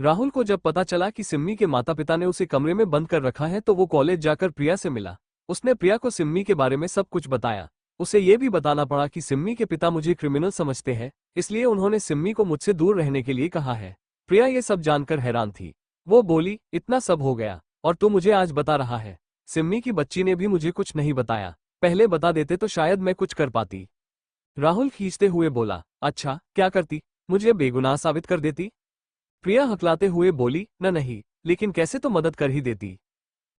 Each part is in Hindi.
राहुल को जब पता चला कि सिम्मी के माता पिता ने उसे कमरे में बंद कर रखा है तो वो कॉलेज जाकर प्रिया से मिला। उसने प्रिया को सिम्मी के बारे में सब कुछ बताया। उसे ये भी बताना पड़ा कि सिम्मी के पिता मुझे क्रिमिनल समझते हैं, इसलिए उन्होंने सिम्मी को मुझसे दूर रहने के लिए कहा है। प्रिया ये सब जानकर हैरान थी। वो बोली, इतना सब हो गया और तू मुझे आज बता रहा है? सिम्मी की बच्ची ने भी मुझे कुछ नहीं बताया, पहले बता देते तो शायद मैं कुछ कर पाती। राहुल खींचते हुए बोला, अच्छा क्या करती? मुझे बेगुनाह साबित कर देती? प्रिया हकलाते हुए बोली, न नहीं, लेकिन कैसे तो मदद कर ही देती।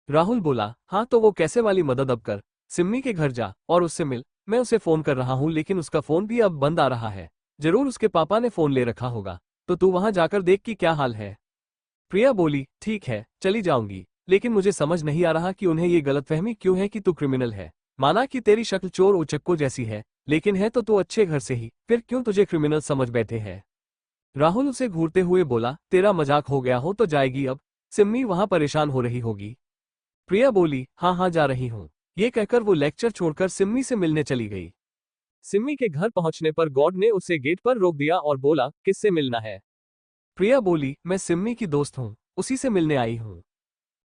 राहुल बोला, हाँ तो वो कैसे वाली मदद? अब कर, सिम्मी के घर जा और उससे मिल। मैं उसे फोन कर रहा हूँ लेकिन उसका फोन भी अब बंद आ रहा है। जरूर उसके पापा ने फोन ले रखा होगा, तो तू वहां जाकर देख कि क्या हाल है। प्रिया बोली, ठीक है चली जाऊंगी, लेकिन मुझे समझ नहीं आ रहा कि उन्हें ये गलतफहमी क्यों है कि तू क्रिमिनल है। माना कि तेरी शक्ल चोर उचक्कों जैसी है, लेकिन है तो तू अच्छे घर से ही, फिर क्यों तुझे क्रिमिनल समझ बैठे हैं? राहुल उसे घूरते हुए बोला, तेरा मजाक हो गया हो तो जाएगी अब? सिम्मी वहां परेशान हो रही होगी। प्रिया बोली, हाँ हाँ जा रही हूँ। ये कहकर वो लेक्चर छोड़कर सिम्मी से मिलने चली गई। सिम्मी के घर पहुंचने पर गॉड ने उसे गेट पर रोक दिया और बोला, किससे मिलना है? प्रिया बोली, मैं सिम्मी की दोस्त हूँ, उसी से मिलने आई हूँ।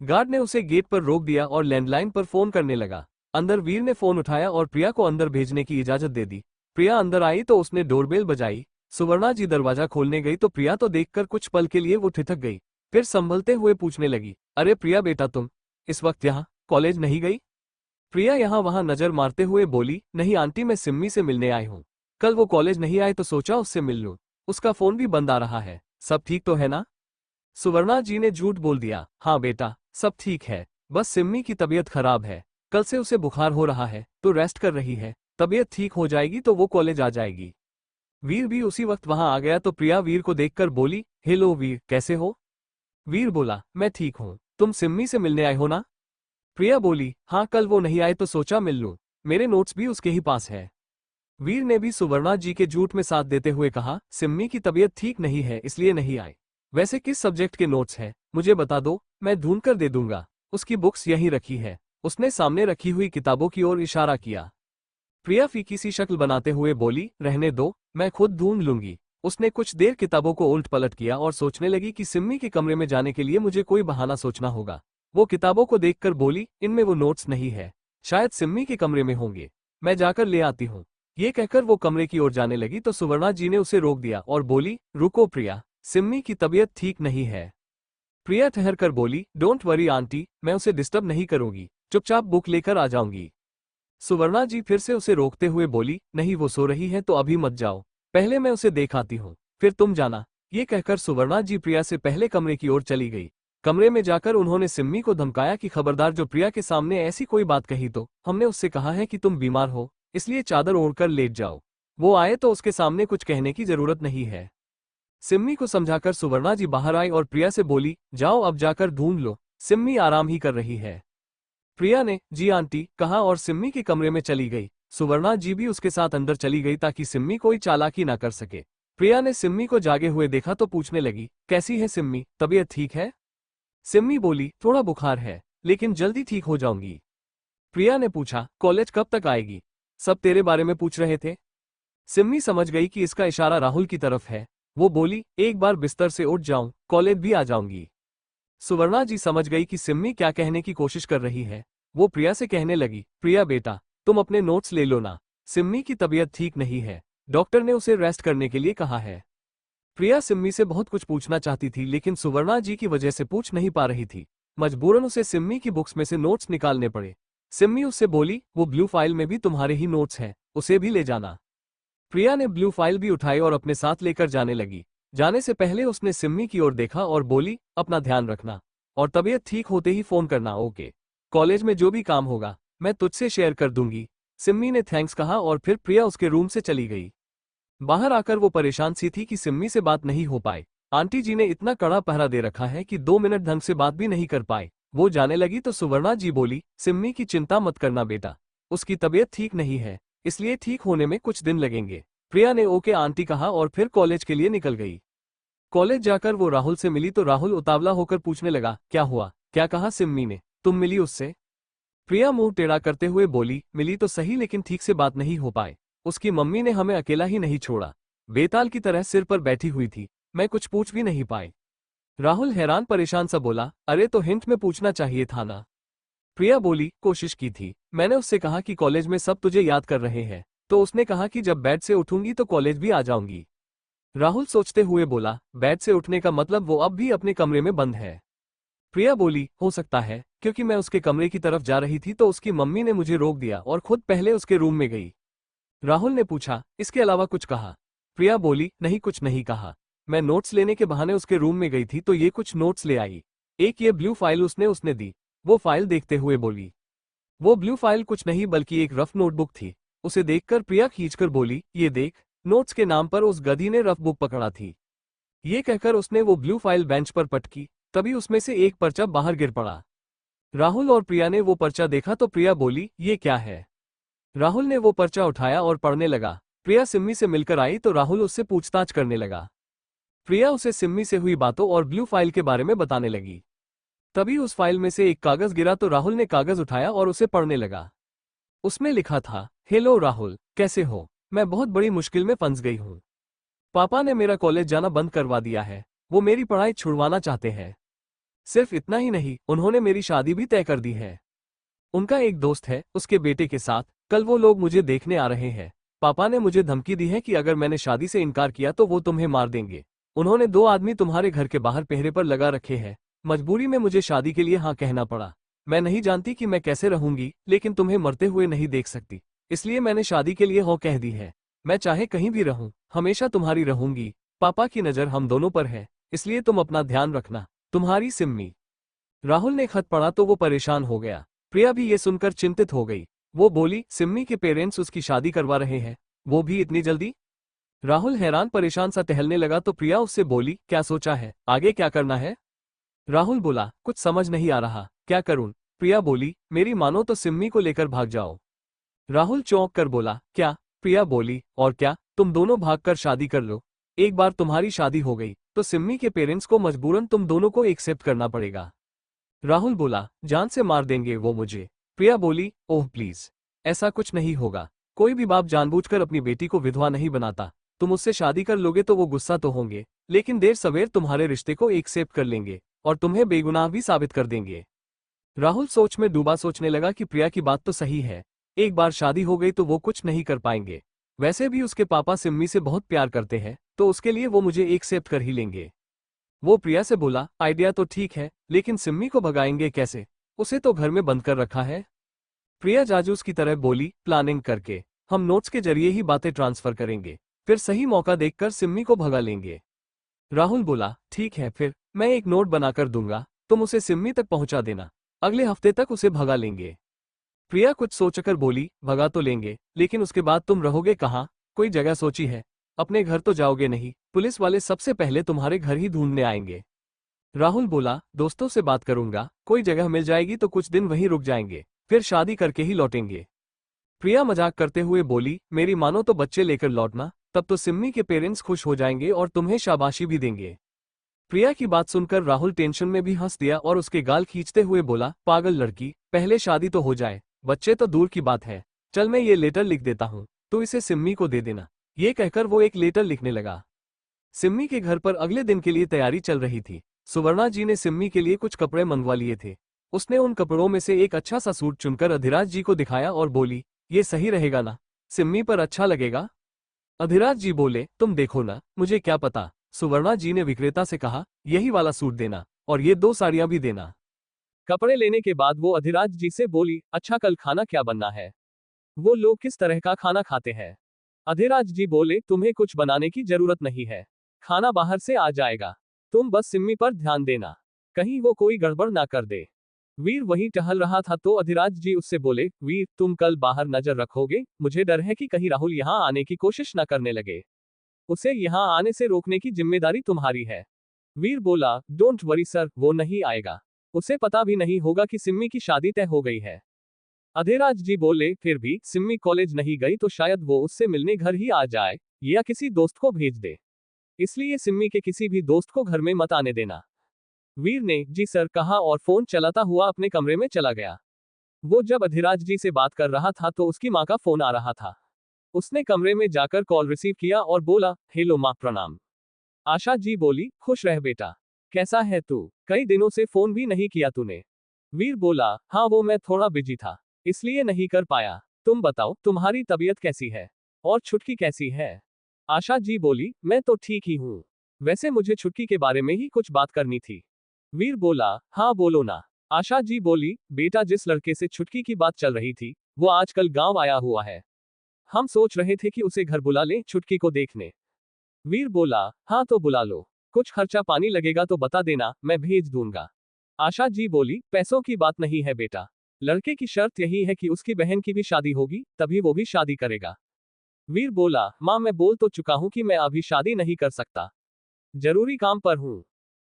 गार्ड ने उसे गेट पर रोक दिया और लैंडलाइन पर फोन करने लगा। अंदर वीर ने फोन उठाया और प्रिया को अंदर भेजने की इजाजत दे दी। प्रिया अंदर आई तो उसने डोरबेल बजाई। सुवर्णा जी दरवाजा खोलने गई तो प्रिया तो देखकर कुछ पल के लिए वो ठिठक गई। फिर संभलते हुए पूछने लगी, अरे प्रिया बेटा तुम इस वक्त यहाँ, कॉलेज नहीं गई? प्रिया यहाँ वहां नजर मारते हुए बोली, नहीं आंटी मैं सिम्मी से मिलने आई हूँ। कल वो कॉलेज नहीं आए तो सोचा उससे मिल लूं। उसका फोन भी बंद आ रहा है। सब ठीक तो है ना? सुवर्णा जी ने झूठ बोल दिया, हाँ बेटा सब ठीक है, बस सिम्मी की तबीयत खराब है। कल से उसे बुखार हो रहा है तो रेस्ट कर रही है, तबीयत ठीक हो जाएगी तो वो कॉलेज आ जाएगी। वीर भी उसी वक्त वहां आ गया तो प्रिया वीर को देखकर बोली, हेलो वीर कैसे हो? वीर बोला, मैं ठीक हूँ, तुम सिम्मी से मिलने आए हो ना? प्रिया बोली, हाँ कल वो नहीं आए तो सोचा मिल लूं, मेरे नोट्स भी उसके ही पास है। वीर ने भी सुवर्णा जी के झूठ में साथ देते हुए कहा, सिम्मी की तबीयत ठीक नहीं है इसलिए नहीं आए। वैसे किस सब्जेक्ट के नोट्स हैं, मुझे बता दो, मैं ढूंढ कर दे दूंगा। उसकी बुक्स यहीं रखी है। उसने सामने रखी हुई किताबों की ओर इशारा किया। प्रिया फीकी सी शक्ल बनाते हुए बोली, रहने दो, मैं खुद ढूंढ लूंगी। उसने कुछ देर किताबों को उलट पलट किया और सोचने लगी कि सिम्मी के कमरे में जाने के लिए मुझे कोई बहाना सोचना होगा। वो किताबों को देखकर बोली, इनमें वो नोट्स नहीं है, शायद सिम्मी के कमरे में होंगे, मैं जाकर ले आती हूँ। ये कहकर वो कमरे की ओर जाने लगी तो सुवर्णा जी ने उसे रोक दिया और बोली, रुको प्रिया, सिम्मी की तबीयत ठीक नहीं है। प्रिया ठहर कर बोली, डोंट वरी आंटी, मैं उसे डिस्टर्ब नहीं करूंगी, चुपचाप बुक लेकर आ जाऊंगी। सुवर्णा जी फिर से उसे रोकते हुए बोली, नहीं वो सो रही है तो अभी मत जाओ, पहले मैं उसे देख आती हूँ, फिर तुम जाना। ये कहकर सुवर्णा जी प्रिया से पहले कमरे की ओर चली गई। कमरे में जाकर उन्होंने सिम्मी को धमकाया कि खबरदार जो प्रिया के सामने ऐसी कोई बात कही तो हमने उससे कहा है कि तुम बीमार हो, इसलिए चादर ओढ़कर लेट जाओ। वो आए तो उसके सामने कुछ कहने की जरूरत नहीं है। सिम्मी को समझाकर सुवर्णा जी बाहर आई और प्रिया से बोली, जाओ अब जाकर ढूंढ लो, सिम्मी आराम ही कर रही है। प्रिया ने जी आंटी कहा और सिम्मी के कमरे में चली गई। सुवर्णा जी भी उसके साथ अंदर चली गई ताकि सिम्मी कोई चालाकी ना कर सके। प्रिया ने सिम्मी को जागे हुए देखा तो पूछने लगी, कैसी है सिम्मी, तबीयत ठीक है? सिम्मी बोली, थोड़ा बुखार है, लेकिन जल्दी ठीक हो जाऊंगी। प्रिया ने पूछा, कॉलेज कब तक आएगी? सब तेरे बारे में पूछ रहे थे। सिम्मी समझ गई कि इसका इशारा राहुल की तरफ है। वो बोली, एक बार बिस्तर से उठ जाऊं, कॉलेज भी आ जाऊंगी। सुवर्णा जी समझ गई कि सिम्मी क्या कहने की कोशिश कर रही है। वो प्रिया से कहने लगी, प्रिया बेटा तुम अपने नोट्स ले लो ना, सिम्मी की तबीयत ठीक नहीं है, डॉक्टर ने उसे रेस्ट करने के लिए कहा है। प्रिया सिम्मी से बहुत कुछ पूछना चाहती थी लेकिन सुवर्णा जी की वजह से पूछ नहीं पा रही थी। मजबूरन उसे सिम्मी की बुक्स में से नोट्स निकालने पड़े। सिम्मी उससे बोली, वो ब्लू फाइल में भी तुम्हारे ही नोट्स हैं, उसे भी ले जाना। प्रिया ने ब्लू फाइल भी उठाई और अपने साथ लेकर जाने लगी। जाने से पहले उसने सिम्मी की ओर देखा और बोली, अपना ध्यान रखना और तबीयत ठीक होते ही फोन करना, ओके? कॉलेज में जो भी काम होगा मैं तुझसे शेयर कर दूंगी। सिम्मी ने थैंक्स कहा और फिर प्रिया उसके रूम से चली गई। बाहर आकर वो परेशान सी थी कि सिम्मी से बात नहीं हो पाए। आंटी जी ने इतना कड़ा पहरा दे रखा है कि 2 मिनट ढंग से बात भी नहीं कर पाए। वो जाने लगी तो सुवर्णा जी बोली, सिम्मी की चिंता मत करना बेटा, उसकी तबीयत ठीक नहीं है, इसलिए ठीक होने में कुछ दिन लगेंगे। प्रिया ने ओके आंटी कहा और फिर कॉलेज के लिए निकल गई। कॉलेज जाकर वो राहुल से मिली तो राहुल उतावला होकर पूछने लगा, क्या हुआ, क्या कहा सिम्मी ने, तुम मिली उससे? प्रिया मुंह टेढ़ा करते हुए बोली, मिली तो सही लेकिन ठीक से बात नहीं हो पाए। उसकी मम्मी ने हमें अकेला ही नहीं छोड़ा, बेताल की तरह सिर पर बैठी हुई थी, मैं कुछ पूछ भी नहीं पाई। राहुल हैरान परेशान सा बोला, अरे तो हिंट में पूछना चाहिए था ना। प्रिया बोली, कोशिश की थी, मैंने उससे कहा कि कॉलेज में सब तुझे याद कर रहे हैं, तो उसने कहा कि जब बेड से उठूंगी तो कॉलेज भी आ जाऊंगी। राहुल सोचते हुए बोला, बेड से उठने का मतलब वो अब भी अपने कमरे में बंद है। प्रिया बोली, हो सकता है, क्योंकि मैं उसके कमरे की तरफ जा रही थी तो उसकी मम्मी ने मुझे रोक दिया और खुद पहले उसके रूम में गई। राहुल ने पूछा, इसके अलावा कुछ कहा? प्रिया बोली, नहीं, कुछ नहीं कहा। मैं नोट्स लेने के बहाने उसके रूम में गई थी तो ये कुछ नोट्स ले आई। एक ये ब्लू फाइल उसने उसने दी। वो फाइल देखते हुए बोली। वो ब्लू फाइल कुछ नहीं बल्कि एक रफ नोटबुक थी। उसे देखकर प्रिया खींचकर बोली, ये देख, नोट्स के नाम पर उस गधी ने रफ बुक पकड़ा थी। ये कहकर उसने वो ब्लू फाइल बेंच पर पटकी, तभी उसमें से एक पर्चा बाहर गिर पड़ा। राहुल और प्रिया ने वो पर्चा देखा तो प्रिया बोली, ये क्या है? राहुल ने वो पर्चा उठाया और पढ़ने लगा। प्रिया सिम्मी से मिलकर आई तो राहुल उससे पूछताछ करने लगा। प्रिया उसे सिम्मी से हुई बातों और ब्लू फाइल के बारे में बताने लगी। तभी उस फाइल में से एक कागज गिरा तो राहुल ने कागज उठाया और उसे पढ़ने लगा। उसमें लिखा था, हेलो राहुल, कैसे हो? मैं बहुत बड़ी मुश्किल में फंस गई हूँ। पापा ने मेरा कॉलेज जाना बंद करवा दिया है। वो मेरी पढ़ाई छुड़वाना चाहते हैं। सिर्फ इतना ही नहीं, उन्होंने मेरी शादी भी तय कर दी है। उनका एक दोस्त है, उसके बेटे के साथ। कल वो लोग मुझे देखने आ रहे हैं। पापा ने मुझे धमकी दी है कि अगर मैंने शादी से इनकार किया तो वो तुम्हें मार देंगे। उन्होंने 2 आदमी तुम्हारे घर के बाहर पहरे पर लगा रखे हैं। मजबूरी में मुझे शादी के लिए हाँ कहना पड़ा। मैं नहीं जानती कि मैं कैसे रहूंगी, लेकिन तुम्हें मरते हुए नहीं देख सकती, इसलिए मैंने शादी के लिए हाँ कह दी है। मैं चाहे कहीं भी रहूं, हमेशा तुम्हारी रहूंगी। पापा की नजर हम दोनों पर है, इसलिए तुम अपना ध्यान रखना। तुम्हारी सिम्मी। राहुल ने खत पढ़ा तो वो परेशान हो गया। प्रिया भी ये सुनकर चिंतित हो गई। वो बोली, सिम्मी के पेरेंट्स उसकी शादी करवा रहे हैं, वो भी इतनी जल्दी? राहुल हैरान परेशान सा टहलने लगा तो प्रिया उससे बोली, क्या सोचा है, आगे क्या करना है? राहुल बोला, कुछ समझ नहीं आ रहा, क्या करूं? प्रिया बोली, मेरी मानो तो सिम्मी को लेकर भाग जाओ। राहुल चौंक कर बोला, क्या? प्रिया बोली, और क्या, तुम दोनों भागकर शादी कर लो। एक बार तुम्हारी शादी हो गई तो सिम्मी के पेरेंट्स को मजबूरन तुम दोनों को एक्सेप्ट करना पड़ेगा। राहुल बोला, जान से मार देंगे वो मुझे। प्रिया बोली, ओह प्लीज, ऐसा कुछ नहीं होगा। कोई भी बाप जानबूझकर अपनी बेटी को विधवा नहीं बनाता। तुम उससे शादी कर लोगे तो वो गुस्सा तो होंगे, लेकिन देर सवेर तुम्हारे रिश्ते को एक्सेप्ट कर लेंगे और तुम्हें बेगुनाह भी साबित कर देंगे। राहुल सोच में डूबा सोचने लगा कि प्रिया की बात तो सही है। एक बार शादी हो गई तो वो कुछ नहीं कर पाएंगे। वैसे भी उसके पापा सिम्मी से बहुत प्यार करते हैं, तो उसके लिए वो मुझे एक्सेप्ट कर ही लेंगे। वो प्रिया से बोला, आइडिया तो ठीक है, लेकिन सिम्मी को भगाएंगे कैसे? उसे तो घर में बंद कर रखा है। प्रिया जाजूस की तरह बोली, प्लानिंग करके। हम नोट्स के जरिए ही बातें ट्रांसफर करेंगे, फिर सही मौका देखकर सिम्मी को भगा लेंगे। राहुल बोला, ठीक है, फिर मैं एक नोट बनाकर दूंगा, तुम उसे सिम्मी तक पहुंचा देना। अगले हफ्ते तक उसे भगा लेंगे। प्रिया कुछ सोचकर बोली, भगा तो लेंगे, लेकिन उसके बाद तुम रहोगे कहाँ? कोई जगह सोची है? अपने घर तो जाओगे नहीं, पुलिस वाले सबसे पहले तुम्हारे घर ही ढूंढने आएंगे। राहुल बोला, दोस्तों से बात करूंगा, कोई जगह मिल जाएगी तो कुछ दिन वहीं रुक जाएंगे, फिर शादी करके ही लौटेंगे। प्रिया मजाक करते हुए बोली, मेरी मानो तो बच्चे लेकर लौटना, तब तो सिम्मी के पेरेंट्स खुश हो जाएंगे और तुम्हें शाबाशी भी देंगे। प्रिया की बात सुनकर राहुल टेंशन में भी हंस दिया और उसके गाल खींचते हुए बोला, पागल लड़की, पहले शादी तो हो जाए, बच्चे तो दूर की बात है। चल मैं ये लेटर लिख देता हूँ, तो इसे सिम्मी को दे देना। ये कहकर वो एक लेटर लिखने लगा। सिम्मी के घर पर अगले दिन के लिए तैयारी चल रही थी। सुवर्णा जी ने सिम्मी के लिए कुछ कपड़े मंगवा लिए थे। उसने उन कपड़ों में से एक अच्छा सा सूट चुनकर अधिराज जी को दिखाया और बोली, ये सही रहेगा ना? सिम्मी पर अच्छा लगेगा? अधिराज जी बोले, तुम देखो ना, मुझे क्या पता। सुवर्णा जी ने विक्रेता से कहा, यही वाला सूट देना और ये 2 साड़ियां भी देना। कपड़े लेने के बाद वो अधिराज जी से बोली, अच्छा कल खाना क्या बनना है? वो लोग किस तरह का खाना खाते हैं? अधिराज जी बोले, तुम्हें कुछ बनाने की जरूरत नहीं है, खाना बाहर से आ जाएगा। तुम बस सिम्मी पर ध्यान देना, कहीं वो कोई गड़बड़ ना कर दे। वीर वहीं टहल रहा था तो अधिराज जी उससे बोले, वीर तुम कल बाहर नजर रखोगे, मुझे डर है कि कहीं राहुल यहाँ आने की कोशिश न करने लगे। उसे यहाँ आने से रोकने की जिम्मेदारी तुम्हारी है। वीर बोला, डोंट वरी सर, वो नहीं आएगा। उसे पता भी नहीं होगा कि सिम्मी की शादी तय हो गई है। अधिराज जी बोले, फिर भी सिम्मी कॉलेज नहीं गई तो शायद वो उससे मिलने घर ही आ जाए, या किसी दोस्त को भेज दे। इसलिए सिम्मी के किसी भी दोस्त को घर में मत आने देना। वीर ने जी सर कहा और फोन चलाता हुआ अपने कमरे में चला गया। वो जब अधिराज जी से बात कर रहा था तो उसकी माँ का फोन आ रहा था। उसने कमरे में जाकर कॉल रिसीव किया और बोला, हेलो माँ, प्रणाम। आशा जी बोली, खुश रह बेटा, कैसा है तू? कई दिनों से फोन भी नहीं किया तूने। वीर बोला, हाँ वो मैं थोड़ा बिजी था, इसलिए नहीं कर पाया। तुम बताओ तुम्हारी तबीयत कैसी है? और छुटकी कैसी है? आशा जी बोली, मैं तो ठीक ही हूँ। वैसे मुझे छुटकी के बारे में ही कुछ बात करनी थी। वीर बोला, हाँ बोलो ना। आशा जी बोली, बेटा जिस लड़के से छुटकी की बात चल रही थी, वो आजकल गांव आया हुआ है। हम सोच रहे थे कि उसे घर बुला लें छुटकी को देखने। वीर बोला, हाँ तो बुला लो। कुछ खर्चा पानी लगेगा तो बता देना, मैं भेज दूंगा। आशा जी बोली, पैसों की बात नहीं है बेटा। लड़के की शर्त यही है कि उसकी बहन की भी शादी होगी, तभी वो भी शादी करेगा। वीर बोला, माँ मैं बोल तो चुका हूं कि मैं अभी शादी नहीं कर सकता। जरूरी काम पर हूं।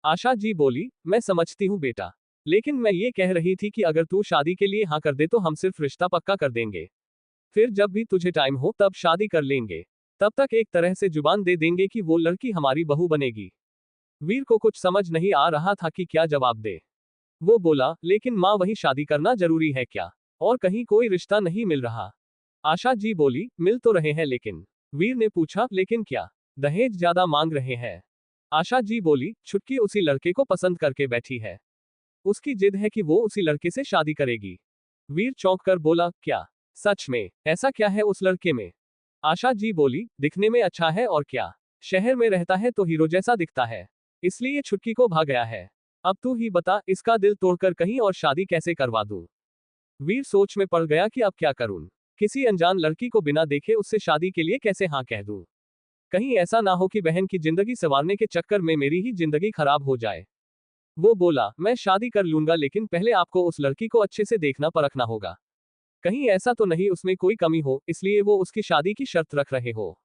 आशा जी बोली, मैं समझती हूँ बेटा, लेकिन मैं ये कह रही थी कि अगर तू शादी के लिए हाँ कर दे तो हम सिर्फ रिश्ता पक्का कर देंगे। फिर जब भी तुझे टाइम हो तब शादी कर लेंगे। तब तक एक तरह से जुबान दे देंगे कि वो लड़की हमारी बहू बनेगी। वीर को कुछ समझ नहीं आ रहा था कि क्या जवाब दे। वो बोला, लेकिन माँ वही शादी करना जरूरी है क्या? और कहीं कोई रिश्ता नहीं मिल रहा? आशा जी बोली, मिल तो रहे हैं लेकिन। वीर ने पूछा, लेकिन क्या? दहेज ज्यादा मांग रहे हैं। आशा जी बोली, छुटकी उसी लड़के को पसंद करके बैठी है। उसकी जिद है कि वो उसी लड़के से शादी करेगी। वीर चौंक कर बोला, क्या? सच में? ऐसा क्या है उस लड़के में? आशा जी बोली, दिखने में अच्छा है और क्या। शहर में रहता है तो हीरो जैसा दिखता है, इसलिए छुटकी को भाग गया है। अब तू ही बता, इसका दिल तोड़कर कहीं और शादी कैसे करवा दूं? वीर सोच में पड़ गया कि अब क्या करूं। किसी अनजान लड़की को बिना देखे उससे शादी के लिए कैसे हाँ कह दूं? कहीं ऐसा ना हो कि बहन की जिंदगी संवारने के चक्कर में मेरी ही जिंदगी खराब हो जाए। वो बोला, मैं शादी कर लूंगा लेकिन पहले आपको उस लड़की को अच्छे से देखना परखना होगा। कहीं ऐसा तो नहीं उसमें कोई कमी हो, इसलिए वो उसकी शादी की शर्त रख रहे हो।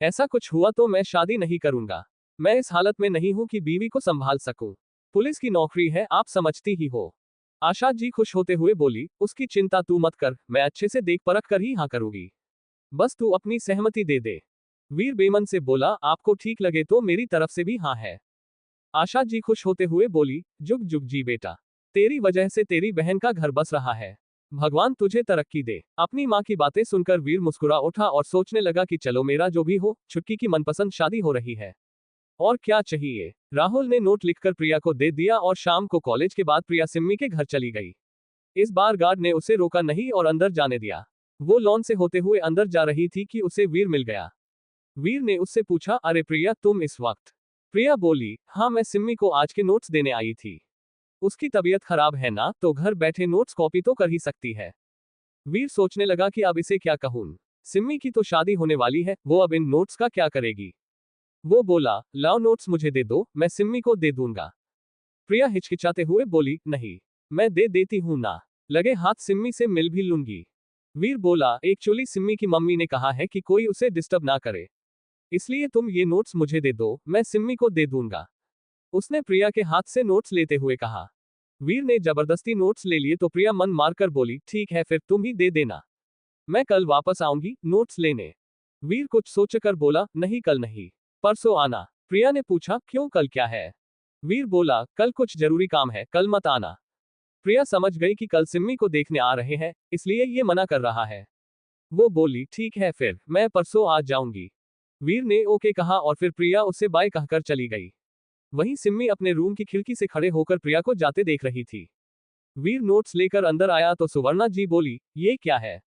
ऐसा कुछ हुआ तो मैं शादी नहीं करूंगा। मैं इस हालत में नहीं हूं कि बीवी को संभाल सकूं। पुलिस की नौकरी है, आप समझती ही हो। आशा जी खुश होते हुए बोली, उसकी चिंता तू मत कर, मैं अच्छे से देख परख कर ही हाँ करूंगी। बस तू अपनी सहमति दे दे। वीर बेमन से बोला, आपको ठीक लगे तो मेरी तरफ से भी हाँ है। आशा जी खुश होते हुए बोली, जुग जुग जी बेटा, तेरी वजह से तेरी बहन का घर बस रहा है। भगवान तुझे तरक्की दे। अपनी माँ की बातें सुनकर वीर मुस्कुरा उठा और सोचने लगा कि चलो मेरा जो भी हो, छुटकी की मनपसंद शादी हो रही है। और क्या चाहिए। राहुल ने नोट लिखकर प्रिया को दे दिया और शाम को कॉलेज के बाद प्रिया सिम्मी के घर चली गई। इस बार गार्ड ने उसे रोका नहीं और अंदर जाने दिया। वो लॉन से होते हुए अंदर जा रही थी कि उसे वीर मिल गया। वीर ने उससे पूछा, अरे प्रिया तुम इस वक्त? प्रिया बोली, हाँ मैं सिम्मी को आज के नोट्स देने आई थी। उसकी तबीयत खराब है ना, तो घर बैठे नोट्स कॉपी तो कर ही सकती है। वीर सोचने लगा कि अब इसे क्या कहूं। सिम्मी की तो शादी होने वाली है, वो अब इन नोट्स का क्या करेगी। वो बोला, लाओ नोट्स मुझे दे दो, मैं सिम्मी को दे दूंगा। प्रिया हिचकिचाते हुए बोली, नहीं, मैं दे देती हूं ना, लगे हाथ सिम्मी से मिल भी लूंगी। वीर बोला, एक्चुअली सिम्मी की मम्मी ने कहा है कि कोई उसे डिस्टर्ब ना करे, इसलिए तुम ये नोट्स मुझे दे दो, मैं सिम्मी को दे दूंगा। उसने प्रिया के हाथ से नोट्स लेते हुए कहा। वीर ने जबरदस्ती नोट्स ले लिए तो प्रिया मन मारकर बोली, ठीक है फिर तुम ही दे देना, मैं कल वापस आऊंगी नोट्स लेने। वीर कुछ सोचकर बोला, नहीं कल नहीं, परसों आना। प्रिया ने पूछा, क्यों कल क्या है? वीर बोला, कल कुछ जरूरी काम है, कल मत आना। प्रिया समझ गई कि कल सिम्मी को देखने आ रहे हैं, इसलिए ये मना कर रहा है। वो बोली, ठीक है फिर मैं परसों आ जाऊंगी। वीर ने ओके कहा और फिर प्रिया उससे बाय कहकर चली गई। वहीं सिम्मी अपने रूम की खिड़की से खड़े होकर प्रिया को जाते देख रही थी। वीर नोट्स लेकर अंदर आया तो सुवर्णा जी बोली, ये क्या है?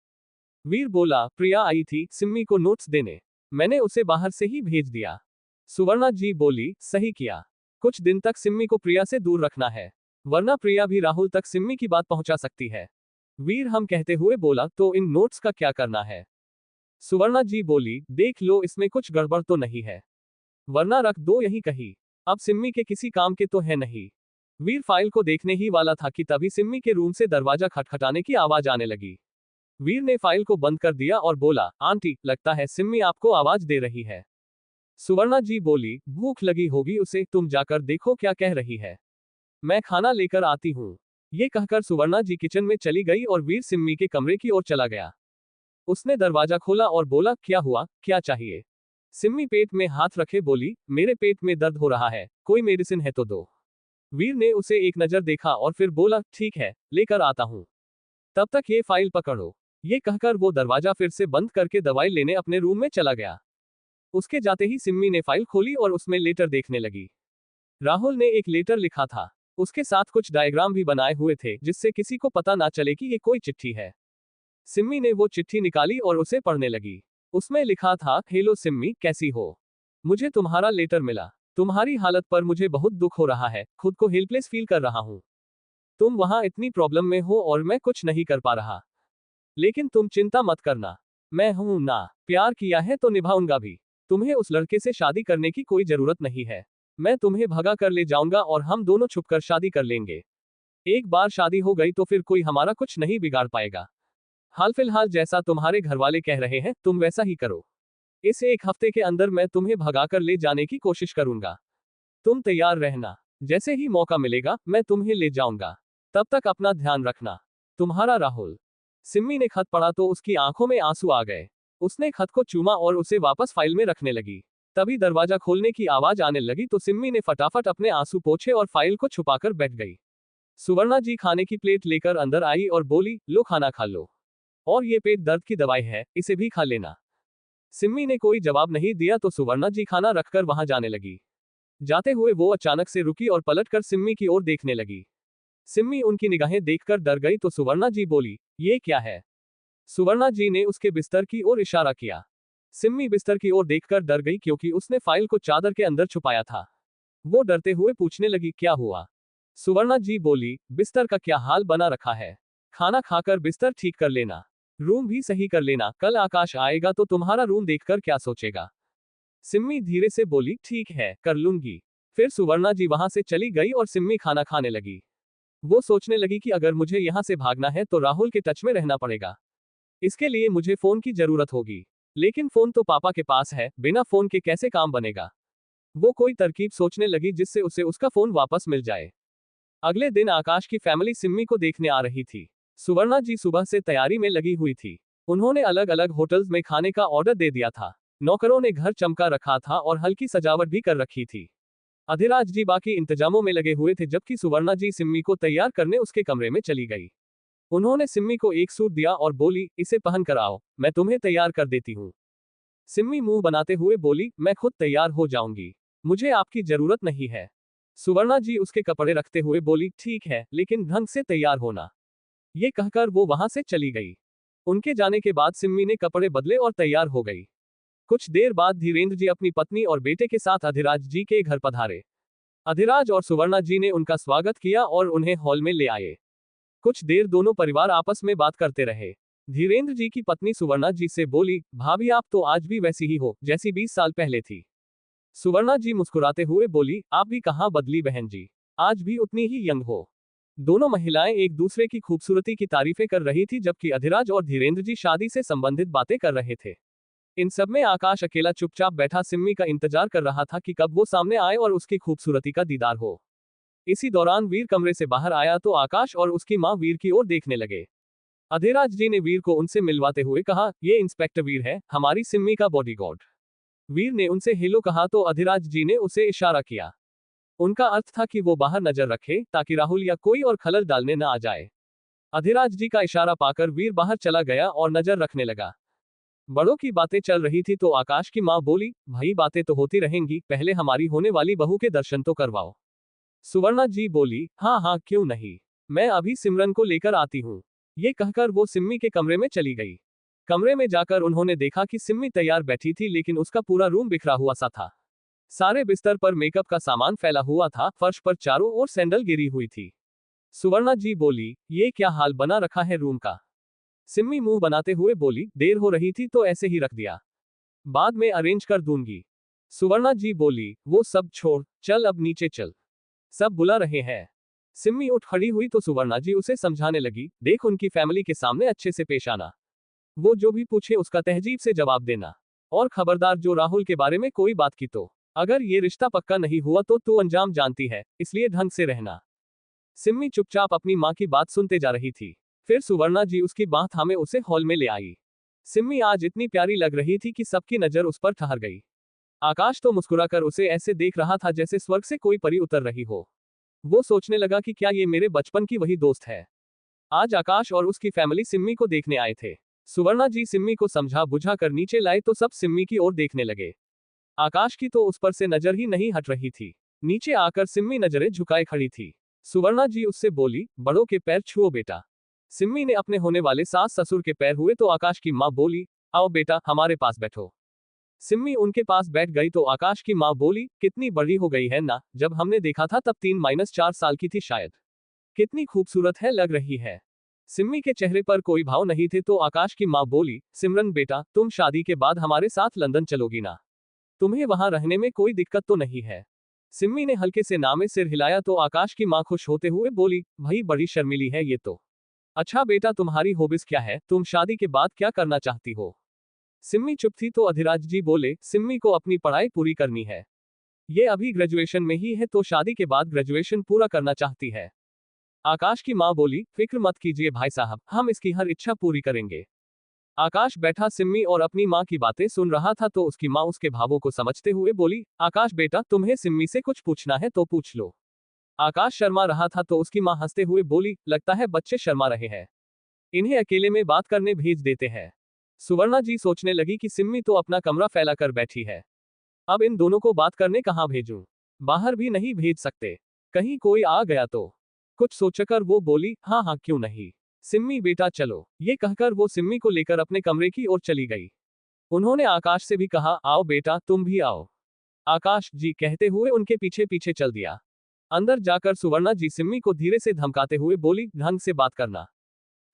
वीर बोला, प्रिया आई थी सिम्मी को नोट्स देने, मैंने उसे बाहर से ही भेज दिया। सुवर्णा जी बोली, सही किया। कुछ दिन तक सिम्मी को प्रिया से दूर रखना है, वरना प्रिया भी राहुल तक सिम्मी की बात पहुंचा सकती है। वीर हम कहते हुए बोला, तो इन नोट्स का क्या करना है? सुवर्णा जी बोली, देख लो इसमें कुछ गड़बड़ तो नहीं है, वरना रख दो यहीं कहीं, अब सिम्मी के किसी काम के तो है नहीं। वीर फाइल को देखने ही वाला था कि तभी सिम्मी के रूम से दरवाजा खटखटाने की आवाज आने लगी। वीर ने फाइल को बंद कर दिया और बोला, आंटी लगता है सिम्मी आपको आवाज दे रही है। सुवर्णा जी बोली, भूख लगी होगी उसे, तुम जाकर देखो क्या कह रही है, मैं खाना लेकर आती हूँ। ये कहकर सुवर्णा जी किचन में चली गई और वीर सिम्मी के कमरे की ओर चला गया। उसने दरवाजा खोला और बोला, क्या हुआ, क्या चाहिए? सिम्मी पेट में हाथ रखे बोली, मेरे पेट में दर्द हो रहा है, कोई मेडिसिन है तो दो। वीर ने उसे एक नजर देखा और फिर बोला, ठीक है लेकर आता हूँ, तब तक ये फाइल पकड़ो। ये कहकर वो दरवाजा फिर से बंद करके दवाई लेने अपने रूम में चला गया। उसके जाते ही सिम्मी ने फाइल खोली और उसमें लेटर देखने लगी। राहुल ने एक लेटर लिखा था। उसके साथ कुछ डायग्राम भी बनाए हुए थे जिससे किसी को पता ना चले कि ये कोई चिट्ठी है। सिम्मी ने वो चिट्ठी निकाली और उसे पढ़ने लगी। उसमें लिखा था, हेलो सिम्मी, कैसी हो? मुझे तुम्हारा लेटर मिला। तुम्हारी हालत पर मुझे बहुत दुख हो रहा है, खुद को हेल्पलेस फील कर रहा हूँ। तुम वहां इतनी प्रॉब्लम में हो और मैं कुछ नहीं कर पा रहा। लेकिन तुम चिंता मत करना, मैं हूं ना। प्यार किया है तो निभाऊंगा भी। तुम्हें उस लड़के से शादी करने की कोई जरूरत नहीं है। मैं तुम्हें भगा कर ले जाऊंगा और हम दोनों छुपकर शादी कर लेंगे। एक बार शादी हो गई तो फिर कोई हमारा कुछ नहीं बिगाड़ पाएगा। हाल फिलहाल जैसा तुम्हारे घरवाले कह रहे हैं तुम वैसा ही करो। इस एक हफ्ते के अंदर मैं तुम्हें भगाकर ले जाने की कोशिश करूंगा। तुम तैयार रहना। जैसे ही मौका मिलेगा मैं तुम्हें ले जाऊंगा। तब तक अपना ध्यान रखना। तुम्हारा राहुल। सिम्मी ने खत पढ़ा तो उसकी आंखों में आंसू आ गए। उसने खत को चूमा और उसे वापस फाइल में रखने लगी। तभी दरवाजा खोलने की आवाज आने लगी तो सिम्मी ने फटाफट अपने आंसू पोंछे और फाइल को छुपाकर बैठ गई। सुवर्णा जी खाने की प्लेट लेकर अंदर आई और बोली, लो खाना खा लो। और ये पेट दर्द की दवाई है, इसे भी खा लेना। सिम्मी ने कोई जवाब नहीं दिया तो सुवर्णा जी खाना रखकर वहां जाने लगी। जाते हुए वो अचानक से रुकी और पलटकर सिम्मी की ओर देखने लगी। सिम्मी उनकी निगाहें देखकर डर गई तो सुवर्णा जी बोली, ये क्या है? सुवर्णा जी ने उसके बिस्तर की ओर इशारा किया। सिम्मी बिस्तर की ओर देखकर डर गई क्योंकि उसने फाइल को चादर के अंदर छुपाया था। वो डरते हुए पूछने लगी, क्या हुआ? सुवर्णा जी बोली, बिस्तर का क्या हाल बना रखा है? खाना खाकर बिस्तर ठीक कर लेना, रूम भी सही कर लेना, कल आकाश आएगा तो तुम्हारा रूम देखकर क्या सोचेगा। सिम्मी धीरे से बोली, ठीक है, कर लूंगी। फिर सुवर्णा जी वहां से चली गई और सिम्मी खाना खाने लगी। वो सोचने लगी कि अगर मुझे यहां से भागना है तो राहुल के टच में रहना पड़ेगा। इसके लिए मुझे फोन की जरूरत होगी। लेकिन फोन तो पापा के पास है, बिना फोन के कैसे काम बनेगा। वो कोई तरकीब सोचने लगी जिससे उसे उसका फोन वापस मिल जाए। अगले दिन आकाश की फैमिली सिम्मी को देखने आ रही थी। सुवर्णा जी सुबह से तैयारी में लगी हुई थी। उन्होंने अलग अलग होटल्स में खाने का ऑर्डर दे दिया था। नौकरों ने घर चमका रखा था और हल्की सजावट भी कर रखी थी। अधिराज जी बाकी इंतजामों में लगे हुए थे जबकि सुवर्णा जी सिम्मी को तैयार करने उसके कमरे में चली गई। उन्होंने सिम्मी को एक सूट दिया और बोली, इसे पहन कर आओ, मैं तुम्हें तैयार कर देती हूँ। सिम्मी मुंह बनाते हुए बोली, मैं खुद तैयार हो जाऊंगी, मुझे आपकी जरूरत नहीं है। सुवर्णा जी उसके कपड़े रखते हुए बोली, ठीक है, लेकिन ढंग से तैयार होना। ये कहकर वो वहां से चली गई। उनके जाने के बाद सिम्मी ने कपड़े बदले और तैयार हो गई। कुछ देर बाद धीरेन्द्र जी अपनी पत्नी और बेटे के साथ अधिराज जी के घर पधारे। अधिराज और सुवर्णा जी ने उनका स्वागत किया और उन्हें हॉल में ले आए। कुछ देर दोनों परिवार आपस में बात करते रहे। धीरेन्द्र जी की पत्नी सुवर्णा जी से बोली, भाभी आप तो आज भी वैसी ही हो जैसी 20 साल पहले थी। सुवर्णा जी मुस्कुराते हुए बोली, आप भी कहाँ बदली बहन जी, आज भी उतनी ही यंग हो। दोनों महिलाएं एक दूसरे की खूबसूरती की तारीफें कर रही थी जबकि अधिराज और धीरेन्द्र जी शादी से संबंधित बातें कर रहे थे। इन सब में आकाश अकेला चुपचाप बैठा सिम्मी का इंतजार कर रहा था कि कब वो सामने आए और उसकी खूबसूरती का दीदार हो। इसी दौरान वीर कमरे से बाहर आया तो आकाश और उसकी मां वीर की ओर देखने लगे। अधिराज जी ने वीर को उनसे मिलवाते हुए कहा, ये इंस्पेक्टर वीर है, हमारी सिम्मी का बॉडीगार्ड। वीर ने उनसे हेलो कहा तो अधिराज जी ने उसे इशारा किया। उनका अर्थ था कि वो बाहर नजर रखे ताकि राहुल या कोई और खलल डालने न आ जाए। अधिराज जी का इशारा पाकर वीर बाहर चला गया और नजर रखने लगा। बड़ों की बातें चल रही थी तो आकाश की मां बोली, भाई बातें तो होती रहेंगी, पहले हमारी होने वाली बहू के दर्शन तो करवाओ। सुवर्णा जी बोली, हाँ हाँ क्यों नहीं, मैं अभी सिमरन को लेकर आती हूँ। ये कहकर वो सिम्मी के कमरे में चली गई। कमरे में जाकर उन्होंने देखा कि सिम्मी तैयार बैठी थी लेकिन उसका पूरा रूम बिखरा हुआ सा था। सारे बिस्तर पर मेकअप का सामान फैला हुआ था, फर्श पर चारों ओर सैंडल गिरी हुई थी। सुवर्णा जी बोली, ये क्या हाल बना रखा है रूम का। सिम्मी मुंह बनाते हुए बोली, देर हो रही थी तो ऐसे ही रख दिया, बाद में अरेंज कर दूंगी। सुवर्णा जी बोली, वो सब छोड़, चल अब नीचे चल, सब बुला रहे हैं। सिम्मी उठ खड़ी हुई तो सुवर्णा जी उसे समझाने लगी, देख उनकी फैमिली के सामने अच्छे से पेश आना, वो जो भी पूछे उसका तहजीब से जवाब देना, और खबरदार जो राहुल के बारे में कोई बात की तो अगर ये रिश्ता पक्का नहीं हुआ तो तू अंजाम जानती है, इसलिए ढंग से रहना। सिम्मी चुपचाप अपनी माँ की बात सुनते जा रही थी। फिर सुवर्णा जी उसकी बाह थामे उसे हॉल में ले आई। सिम्मी आज इतनी प्यारी लग रही थी कि सबकी नजर उस पर ठहर गई। आकाश तो मुस्कुराकर उसे ऐसे देख रहा था जैसे स्वर्ग से कोई परी उतर रही हो। वो सोचने लगा कि क्या ये मेरे बचपन की वही दोस्त है। आज आकाश और उसकी फैमिली सिम्मी को देखने आए थे। सुवर्णा जी सिम्मी को समझा बुझा कर नीचे लाए तो सब सिम्मी की ओर देखने लगे। आकाश की तो उस पर से नजर ही नहीं हट रही थी। नीचे आकर सिम्मी नजरें झुकाए खड़ी थी। सुवर्णा जी उससे बोली, बड़ों के पैर छुओ बेटा। सिम्मी ने अपने होने वाले सास ससुर के पैर हुए तो आकाश की माँ बोली, आओ बेटा हमारे पास बैठो। सिम्मी उनके पास बैठ गई तो आकाश की माँ बोली, कितनी बड़ी हो गई है ना, जब हमने देखा था तब 3-4 साल की थी शायद। कितनी खूबसूरत है लग रही है। सिम्मी के चेहरे पर कोई भाव नहीं थे तो आकाश की माँ बोली, सिमरन बेटा तुम शादी के बाद हमारे साथ लंदन चलोगी ना? तुम्हें वहां रहने में कोई दिक्कत तो नहीं है? सिम्मी ने हल्के से ना में सिर हिलाया तो आकाश की माँ खुश होते हुए बोली, भाई बड़ी शर्मीली है ये तो। अच्छा बेटा तुम्हारी हॉबीज क्या है, तुम शादी के बाद क्या करना चाहती हो? सिम्मी चुप थी तो अधिराज जी बोले, सिम्मी को अपनी पढ़ाई पूरी करनी है। ये अभी ग्रेजुएशन में ही है तो शादी के बाद ग्रेजुएशन पूरा करना चाहती है। आकाश की माँ बोली, फिक्र मत कीजिए भाई साहब, हम इसकी हर इच्छा पूरी करेंगे। आकाश बैठा सिम्मी और अपनी माँ की बातें सुन रहा था तो उसकी माँ उसके भावों को समझते हुए बोली, आकाश बेटा तुम्हें सिम्मी से कुछ पूछना है तो पूछ लो। आकाश शर्मा रहा था तो उसकी माँ हंसते हुए बोली, लगता है बच्चे शर्मा रहे हैं, इन्हें अकेले में बात करने भेज देते हैं। सुवर्णा जी सोचने लगी कि सिम्मी तो अपना कमरा फैला कर बैठी है, अब इन दोनों को बात करने कहाँ भेजूं? बाहर भी नहीं भेज सकते, कहीं कोई आ गया तो। कुछ सोचकर वो बोली, हाँ हाँ क्यों नहीं, सिम्मी बेटा चलो। ये कहकर वो सिम्मी को लेकर अपने कमरे की ओर चली गई। उन्होंने आकाश से भी कहा, आओ बेटा तुम भी आओ। आकाश जी कहते हुए उनके पीछे पीछे चल दिया। अंदर जाकर सुवर्णा जी सिम्मी को धीरे से धमकाते हुए बोली, ढंग से बात करना,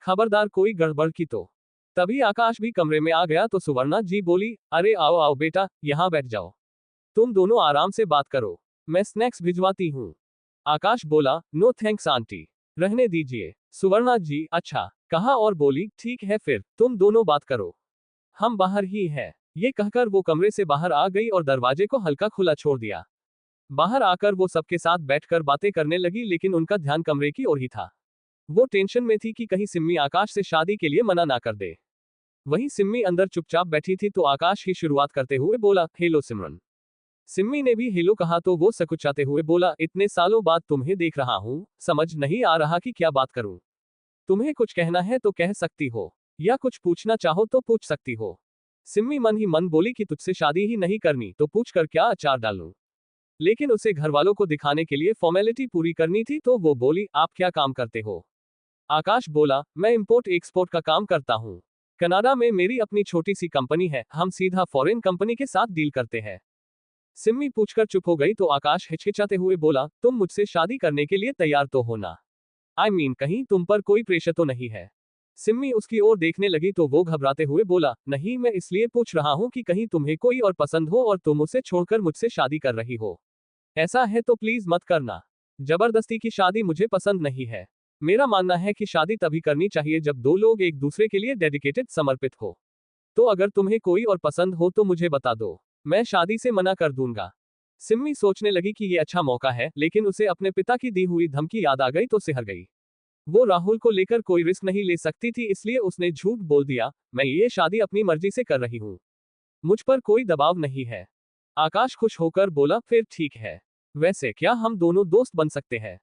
खबरदार कोई गड़बड़ की तो। तभी आकाश भी कमरे में आ गया तो सुवर्णा जी बोली, अरे आओ आओ बेटा यहाँ बैठ जाओ, तुम दोनों आराम से बात करो, मैं स्नैक्स भिजवाती हूँ। आकाश बोला, नो थैंक्स आंटी, रहने दीजिए। सुवर्णा जी अच्छा कहा और बोली, ठीक है फिर तुम दोनों बात करो, हम बाहर ही हैं। ये कहकर वो कमरे से बाहर आ गई और दरवाजे को हल्का खुला छोड़ दिया। बाहर आकर वो सबके साथ बैठकर बातें करने लगी लेकिन उनका ध्यान कमरे की ओर ही था। वो टेंशन में थी कि कहीं सिम्मी आकाश से शादी के लिए मना ना कर दे। वहीं सिम्मी अंदर चुपचाप बैठी थी तो आकाश ही शुरुआत करते हुए बोला, हेलो सिमरन। सिम्मी ने भी हेलो कहा तो वो सकुचाते हुए बोला, इतने सालों बाद तुम्हें देख रहा हूँ, समझ नहीं आ रहा कि क्या बात करूं। तुम्हें कुछ कहना है तो कह सकती हो, या कुछ पूछना चाहो तो पूछ सकती हो। सिम्मी मन ही मन बोली कि तुझसे शादी ही नहीं करनी तो पूछ कर क्या अचार डालूं। लेकिन उसे घर वालों को दिखाने के लिए फॉर्मेलिटी पूरी करनी थी तो वो बोली, आप क्या काम करते हो? आकाश बोला, मैं इंपोर्ट एक्सपोर्ट का काम करता हूँ, कनाडा में मेरी अपनी छोटी सी कंपनी है, हम सीधा फॉरेन कंपनी के साथ डील करते हैं। सिम्मी पूछकर चुप हो गई तो आकाश हिचकिचाते हुए बोला, तुम मुझसे शादी करने के लिए तैयार तो हो ना? आई मीन कहीं तुम पर कोई प्रेशर तो नहीं है? सिम्मी उसकी ओर देखने लगी तो वो घबराते हुए बोला, नहीं मैं इसलिए पूछ रहा हूँ कि कहीं तुम्हें कोई और पसंद हो और तुम उसे छोड़कर मुझसे शादी कर रही हो। ऐसा है तो प्लीज मत करना, जबरदस्ती की शादी मुझे पसंद नहीं है। मेरा मानना है कि शादी तभी करनी चाहिए जब दो लोग एक दूसरे के लिए डेडिकेटेड समर्पित हो। तो अगर तुम्हें कोई और पसंद हो तो मुझे बता दो, मैं शादी से मना कर दूंगा। सिम्मी सोचने लगी कि ये अच्छा मौका है लेकिन उसे अपने पिता की दी हुई धमकी याद आ गई तो सिहर गई। वो राहुल को लेकर कोई रिस्क नहीं ले सकती थी इसलिए उसने झूठ बोल दिया, मैं ये शादी अपनी मर्जी से कर रही हूँ, मुझ पर कोई दबाव नहीं है। आकाश खुश होकर बोला, फिर ठीक है, वैसे क्या हम दोनों दोस्त बन सकते हैं?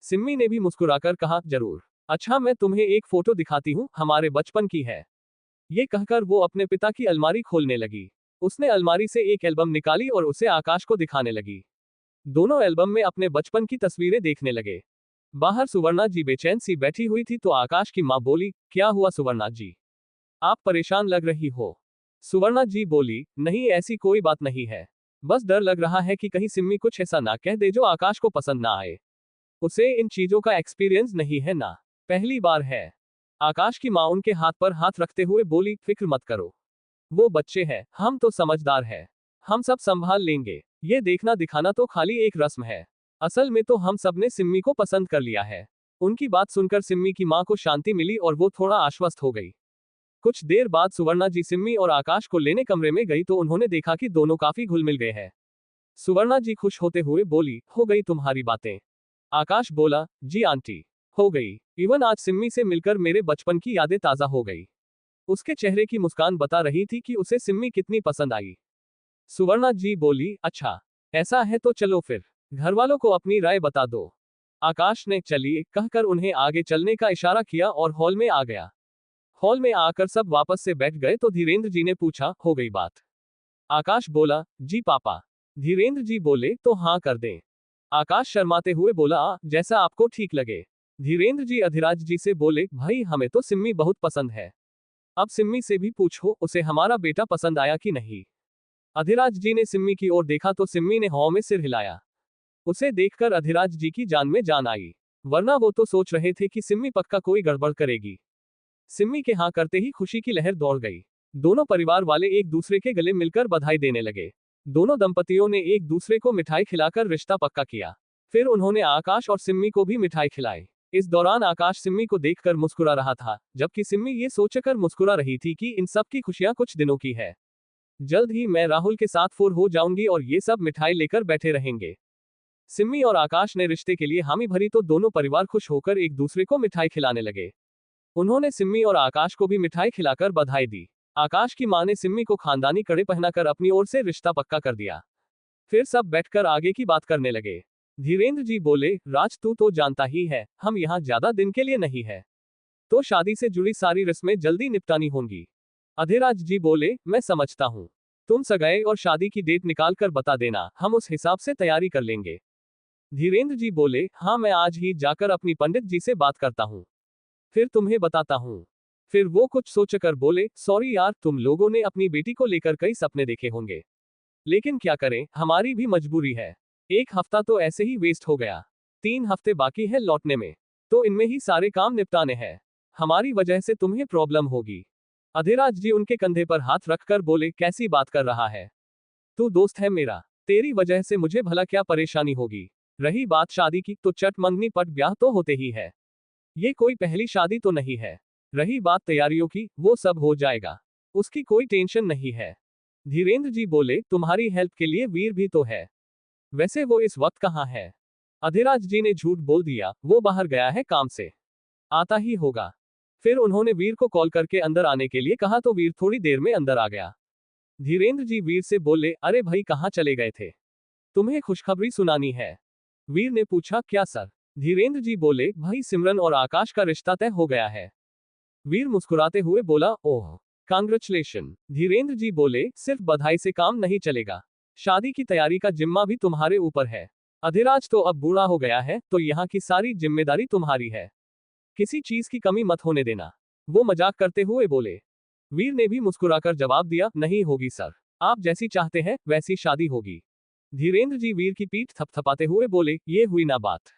सिम्मी ने भी मुस्कुराकर कहा, जरूर। अच्छा मैं तुम्हें एक फोटो दिखाती हूँ, हमारे बचपन की है। ये कहकर वो अपने पिता की अलमारी खोलने लगी। उसने अलमारी से एक एल्बम निकाली और उसे आकाश को दिखाने लगी। दोनों एल्बम में अपने बचपन की तस्वीरें देखने लगे। बाहर सुवर्णा जी बेचैन सी बैठी हुई थी तो आकाश की माँ बोली, क्या हुआ सुवर्णा जी, आप परेशान लग रही हो? सुवर्णा जी बोली, नहीं ऐसी कोई बात नहीं है, बस डर लग रहा है कि कहीं सिम्मी कुछ ऐसा ना कह दे जो आकाश को पसंद ना आए। उसे इन चीजों का एक्सपीरियंस नहीं है ना, पहली बार है। आकाश की माँ उनके हाथ पर हाथ रखते हुए बोली, फिक्र मत करो, वो बच्चे हैं, हम तो समझदार हैं, हम सब संभाल लेंगे। ये देखना दिखाना तो खाली एक रस्म है, असल में तो हम सब ने सिम्मी को पसंद कर लिया है। उनकी बात सुनकर सिम्मी की माँ को शांति मिली और वो थोड़ा आश्वस्त हो गई। कुछ देर बाद सुवर्णा जी सिम्मी और आकाश को लेने कमरे में गई तो उन्होंने देखा कि दोनों काफी घुल मिल गए हैं। सुवर्णा जी खुश होते हुए बोली, हो गई तुम्हारी बातें? आकाश बोला, जी आंटी, हो गई, इवन आज सिम्मी से मिलकर मेरे बचपन की यादें ताजा हो गई। उसके चेहरे की मुस्कान बता रही थी कि उसे सिम्मी कितनी पसंद आई। सुवर्णा जी बोली, अच्छा ऐसा है तो चलो फिर घर वालों को अपनी राय बता दो। आकाश ने चलिए कहकर उन्हें आगे चलने का इशारा किया और हॉल में आ गया। हॉल में आकर सब वापस से बैठ गए तो धीरेन्द्र जी ने पूछा, हो गई बात? आकाश बोला, जी पापा। धीरेन्द्र जी बोले, तो हाँ कर दें। आकाश शर्माते हुए बोला, जैसा आपको ठीक लगे। धीरेन्द्र जी अधिराज जी से बोले, भाई हमें तो सिम्मी बहुत पसंद है। अब सिम्मी से भी पूछो उसे हमारा बेटा पसंद आया कि नहीं। अधिराज जी ने सिम्मी की ओर देखा तो सिम्मी ने हाँ में सिर हिलाया। उसे देखकर अधिराज जी की जान में जान आई, वरना वो तो सोच रहे थे कि सिम्मी पक्का कोई गड़बड़ करेगी। सिम्मी के हाँ करते ही खुशी की लहर दौड़ गई। दोनों परिवार वाले एक दूसरे के गले मिलकर बधाई देने लगे। दोनों दंपतियों ने एक दूसरे को मिठाई खिलाकर रिश्ता पक्का किया। फिर उन्होंने आकाश और सिम्मी को भी मिठाई खिलाई। इस दौरान आकाश सिम्मी को देखकर मुस्कुरा रहा था, जबकि सिम्मी ये सोचकर मुस्कुरा रही थी कि इन सब की खुशियां कुछ दिनों की है। जल्द ही मैं राहुल के साथ फोर हो जाऊंगी और ये सब मिठाई लेकर बैठे रहेंगे। सिम्मी और आकाश ने रिश्ते के लिए हामी भरी तो दोनों परिवार खुश होकर एक दूसरे को मिठाई खिलाने लगे। उन्होंने सिम्मी और आकाश को भी मिठाई खिलाकर बधाई दी। आकाश की मां ने सिम्मी को खानदानी कड़े पहनाकर अपनी ओर से रिश्ता पक्का कर दिया। फिर सब बैठकर आगे की बात करने लगे। धीरेन्द्र जी बोले, राज तू तो जानता ही है हम यहाँ ज्यादा दिन के लिए नहीं है, तो शादी से जुड़ी सारी रस्में जल्दी निपटानी होंगी। अधिराज जी बोले, मैं समझता हूँ, तुम सगाई और शादी की डेट निकाल कर बता देना, हम उस हिसाब से तैयारी कर लेंगे। धीरेन्द्र जी बोले, हाँ मैं आज ही जाकर अपनी पंडित जी से बात करता हूँ, फिर तुम्हें बताता हूँ। फिर वो कुछ सोचकर बोले, सॉरी यार, तुम लोगों ने अपनी बेटी को लेकर कई सपने देखे होंगे, लेकिन क्या करें, हमारी भी मजबूरी है। एक हफ्ता तो ऐसे ही वेस्ट हो गया, 3 हफ्ते बाकी है लौटने में, तो इनमें ही सारे काम निपटाने हैं। हमारी वजह से तुम्हें प्रॉब्लम होगी। अधिराज जी उनके कंधे पर हाथ रखकर बोले, कैसी बात कर रहा है, तू दोस्त है मेरा, तेरी वजह से मुझे भला क्या परेशानी होगी। रही बात शादी की, तो चट मंगनी पट ब्याह तो होते ही है, ये कोई पहली शादी तो नहीं है। रही बात तैयारियों की, वो सब हो जाएगा, उसकी कोई टेंशन नहीं है। धीरेन्द्र जी बोले, तुम्हारी हेल्प के लिए वीर भी तो है, वैसे वो इस वक्त कहाँ है। अधिराज जी ने झूठ बोल दिया, वो बाहर गया है काम से, आता ही होगा। फिर उन्होंने वीर को कॉल करके अंदर आने के लिए कहा तो वीर थोड़ी देर में अंदर आ गया। धीरेन्द्र जी वीर से बोले, अरे भाई कहाँ चले गए थे, तुम्हें खुशखबरी सुनानी है। वीर ने पूछा, क्या सर। धीरेन्द्र जी बोले, भाई सिमरन और आकाश का रिश्ता तय हो गया है। वीर मुस्कुराते हुए बोला, ओह कांग्रेचुलेशन। धीरेन्द्र जी बोले, सिर्फ बधाई से काम नहीं चलेगा, शादी की तैयारी का जिम्मा भी तुम्हारे ऊपर है। अधिराज तो अब बूढ़ा हो गया है, तो यहाँ की सारी जिम्मेदारी तुम्हारी है, किसी चीज की कमी मत होने देना। वो मजाक करते हुए बोले। वीर ने भी मुस्कुराकर जवाब दिया, नहीं होगी सर, आप जैसी चाहते हैं वैसी शादी होगी। धीरेन्द्र जी वीर की पीठ थपथपाते हुए बोले, ये हुई ना बात।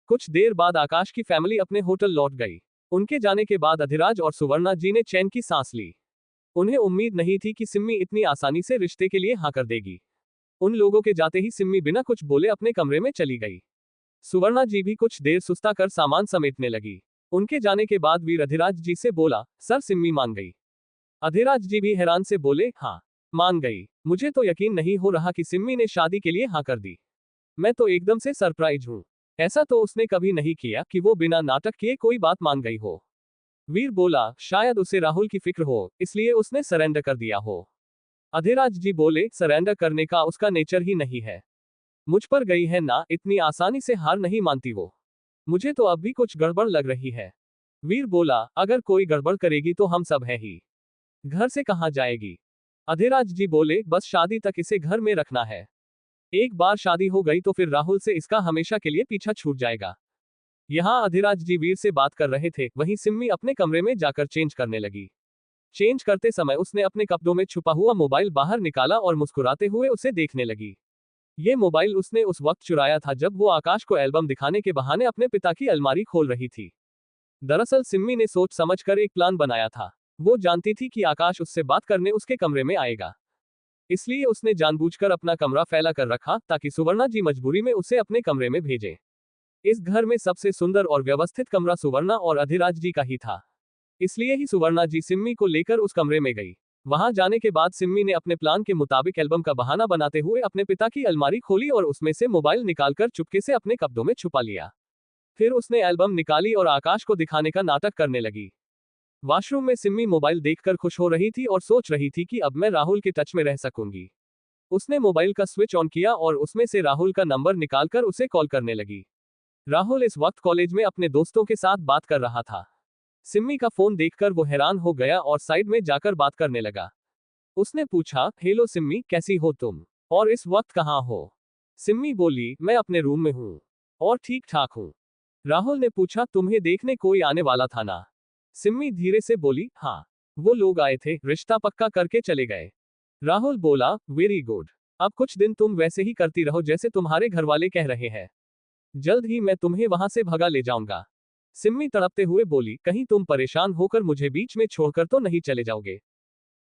कुछ देर बाद आकाश की फैमिली अपने होटल लौट गई। उनके जाने के बाद अधिराज और सुवर्णा जी ने चैन की सांस ली। उन्हें उम्मीद नहीं थी कि सिम्मी इतनी आसानी से रिश्ते के लिए हाँ कर देगी। उन लोगों के जाते ही सिम्मी बिना कुछ बोले अपने कमरे में चली गई। सुवर्णा जी भी कुछ देर सुस्ता कर सामान समेटने लगी। उनके जाने के बाद वीर अधिराज जी से बोला, सर सिम्मी मान गई। अधिराज जी भी हैरान से बोले, हाँ मान गई, मुझे तो यकीन नहीं हो रहा कि सिम्मी ने शादी के लिए हाँ कर दी। मैं तो एकदम से सरप्राइज हूँ, ऐसा तो उसने कभी नहीं किया कि वो बिना नाटक किए कोई बात मान गई हो। वीर बोला, शायद उसे राहुल की फिक्र हो, इसलिए उसने सरेंडर कर दिया हो। अधिराज जी बोले, सरेंडर करने का उसका नेचर ही नहीं है, मुझ पर गई है ना, इतनी आसानी से हार नहीं मानती वो। मुझे तो अब भी कुछ गड़बड़ लग रही है। वीर बोला, अगर कोई गड़बड़ करेगी तो हम सब हैं ही, घर से कहाँ जाएगी। अधिराज जी बोले, बस शादी तक इसे घर में रखना है, एक बार शादी हो गई तो फिर राहुल से इसका हमेशा के लिए पीछा छूट जाएगा। यहाँ अधिराज जी वीर से बात कर रहे थे, वहीं सिम्मी अपने कमरे में जाकर चेंज करने लगी। चेंज करते समय उसने अपने कपड़ों में छुपा हुआ मोबाइल बाहर निकाला और मुस्कुराते हुए उसे देखने लगी। ये मोबाइल उसने उस वक्त चुराया था जब वो आकाश को एल्बम दिखाने के बहाने अपने पिता की अलमारी खोल रही थी। दरअसल सिम्मी ने सोच समझकर एक प्लान बनाया था। वो जानती थी कि आकाश उससे बात करने उसके कमरे में आएगा, इसलिए उसने जानबूझकर अपना कमरा फैला कर रखा ताकि सुवर्णा जी मजबूरी में उसे अपने कमरे में भेजें। इस घर में सबसे सुंदर और व्यवस्थित कमरा सुवर्णा और अधिराज जी का ही था, इसलिए ही सुवर्णा जी सिम्मी को लेकर उस कमरे में गई। वहां जाने के बाद सिम्मी ने अपने प्लान के मुताबिक एल्बम का बहाना बनाते हुए अपने पिता की अलमारी खोली और उसमें से मोबाइल निकालकर चुपके से अपने कपड़ों में छुपा लिया। फिर उसने एल्बम निकाली और आकाश को दिखाने का नाटक करने लगी। वॉशरूम में सिम्मी मोबाइल देखकर खुश हो रही थी और सोच रही थी कि अब मैं राहुल के टच में रह सकूंगी। उसने मोबाइल का स्विच ऑन किया और उसमें से राहुल का नंबर निकालकर उसे कॉल करने लगी। राहुल इस वक्त कॉलेज में अपने दोस्तों के साथ बात कर रहा था। सिम्मी का फोन देखकर वो हैरान हो गया और साइड में जाकर बात करने लगा। उसने पूछा, हेलो सिम्मी, कैसी हो तुम, और इस वक्त कहाँ हो। सिम्मी बोली, मैं अपने रूम में हूँ और ठीक ठाक हूँ। राहुल ने पूछा, तुम्हें देखने कोई आने वाला था ना? सिम्मी धीरे से बोली, हाँ, वो लोग आए थे, रिश्ता पक्का करके चले गए। राहुल बोला, वेरी गुड। अब कुछ दिन तुम वैसे ही करती रहो जैसे तुम्हारे घर वाले कह रहे हैं। जल्द ही मैं तुम्हें वहां से भगा ले जाऊंगा। सिम्मी तड़पते हुए बोली, कहीं तुम परेशान होकर मुझे बीच में छोड़कर तो नहीं चले जाओगे?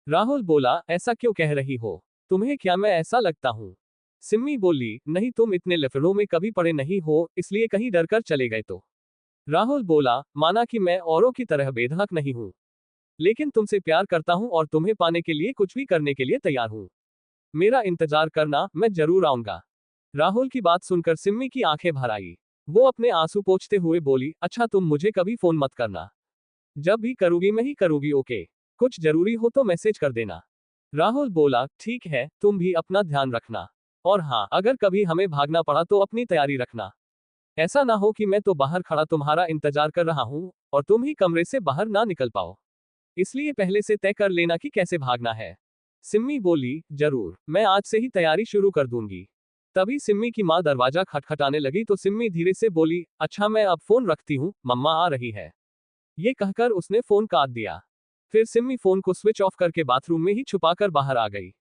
राहुल बोला, ऐसा क्यों कह रही हो? तुम्हें क्या मैं ऐसा लगता हूँ? सिम्मी बोली, नहीं, तुम इतने लफड़ों में कभी पड़े नहीं हो, इसलिए कहीं डर कर चले गए तो। राहुल बोला, माना कि मैं औरों की तरह बेधड़क नहीं हूँ, लेकिन तुमसे प्यार करता हूँ और तुम्हें पाने के लिए कुछ भी करने के लिए तैयार हूँ। मेरा इंतजार करना, मैं जरूर आऊंगा। राहुल की बात सुनकर सिम्मी की आंखें भर आई। वो अपने आंसू पोंछते हुए बोली, अच्छा, तुम मुझे कभी फोन मत करना। जब भी करूंगी मैं ही करूंगी, ओके? कुछ जरूरी हो तो मैसेज कर देना। राहुल बोला, ठीक है, तुम भी अपना ध्यान रखना। और हाँ, अगर कभी हमें भागना पड़ा तो अपनी तैयारी रखना। ऐसा ना हो कि मैं तो बाहर खड़ा तुम्हारा इंतजार कर रहा हूँ और तुम ही कमरे से बाहर ना निकल पाओ। इसलिए पहले से तय कर लेना कि कैसे भागना है। सिम्मी बोली, जरूर, मैं आज से ही तैयारी शुरू कर दूंगी। तभी सिम्मी की माँ दरवाजा खटखटाने लगी तो सिम्मी धीरे से बोली, अच्छा, मैं अब फोन रखती हूँ, मम्मा आ रही है। ये कहकर उसने फोन काट दिया। फिर सिम्मी फोन को स्विच ऑफ करके बाथरूम में ही छुपाकर बाहर आ गई।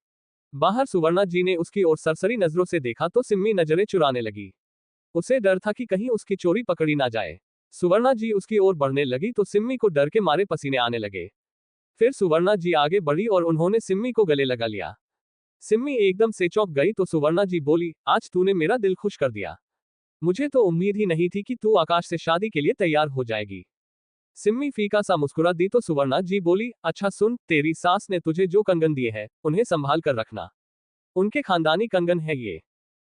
बाहर सुवर्णा जी ने उसकी ओर सरसरी नजरों से देखा तो सिम्मी नजरें चुराने लगी। उसे डर था कि कहीं उसकी चोरी पकड़ी ना जाए। सुवर्णा जी उसकी ओर बढ़ने लगी तो सिम्मी को डर के मारे पसीने आने लगे। फिर सुवर्णा जी आगे बढ़ी और उन्होंने सिम्मी को गले लगा लिया। सिम्मी एकदम से चौंक गई तो सुवर्णा जी बोली, आज तूने मेरा दिल खुश कर दिया। मुझे तो उम्मीद ही नहीं थी कि तू आकाश से शादी के लिए तैयार हो जाएगी। सिम्मी फीका सा मुस्कुरा दी तो सुवर्णा जी बोली, अच्छा सुन, तेरी सास ने तुझे जो कंगन दिए हैं, उन्हें संभाल कर रखना। उनके खानदानी कंगन है ये।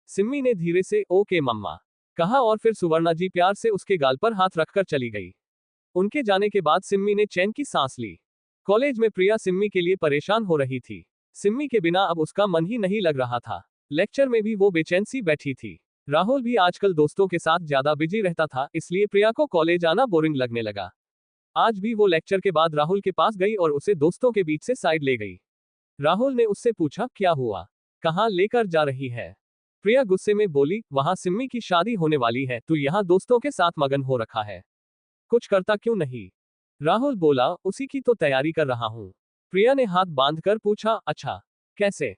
सिम्मी ने धीरे से ओके मम्मा कहा और फिर सुवर्णा जी प्यार से उसके गाल पर हाथ रखकर चली गई। उनके जाने के बाद सिम्मी ने चैन की सांस ली। कॉलेज में प्रिया सिम्मी के लिए परेशान हो रही थी। सिम्मी के बिना अब उसका मन ही नहीं लग रहा था। लेक्चर में भी वो बेचैन सी बैठी थी। राहुल भी आजकल दोस्तों के साथ ज्यादा बिजी रहता था, इसलिए प्रिया को कॉलेज आना बोरिंग लगने लगा। आज भी वो लेक्चर के बाद राहुल के पास गई और उसे दोस्तों के बीच से साइड ले गई। राहुल ने उससे पूछा, क्या हुआ, कहाँ लेकर जा रही है? प्रिया गुस्से में बोली, वहां सिम्मी की शादी होने वाली है, तू यहाँ दोस्तों के साथ मगन हो रखा है, कुछ करता क्यों नहीं? राहुल बोला, उसी की तो तैयारी कर रहा हूँ। प्रिया ने हाथ बांधकर पूछा, अच्छा, कैसे?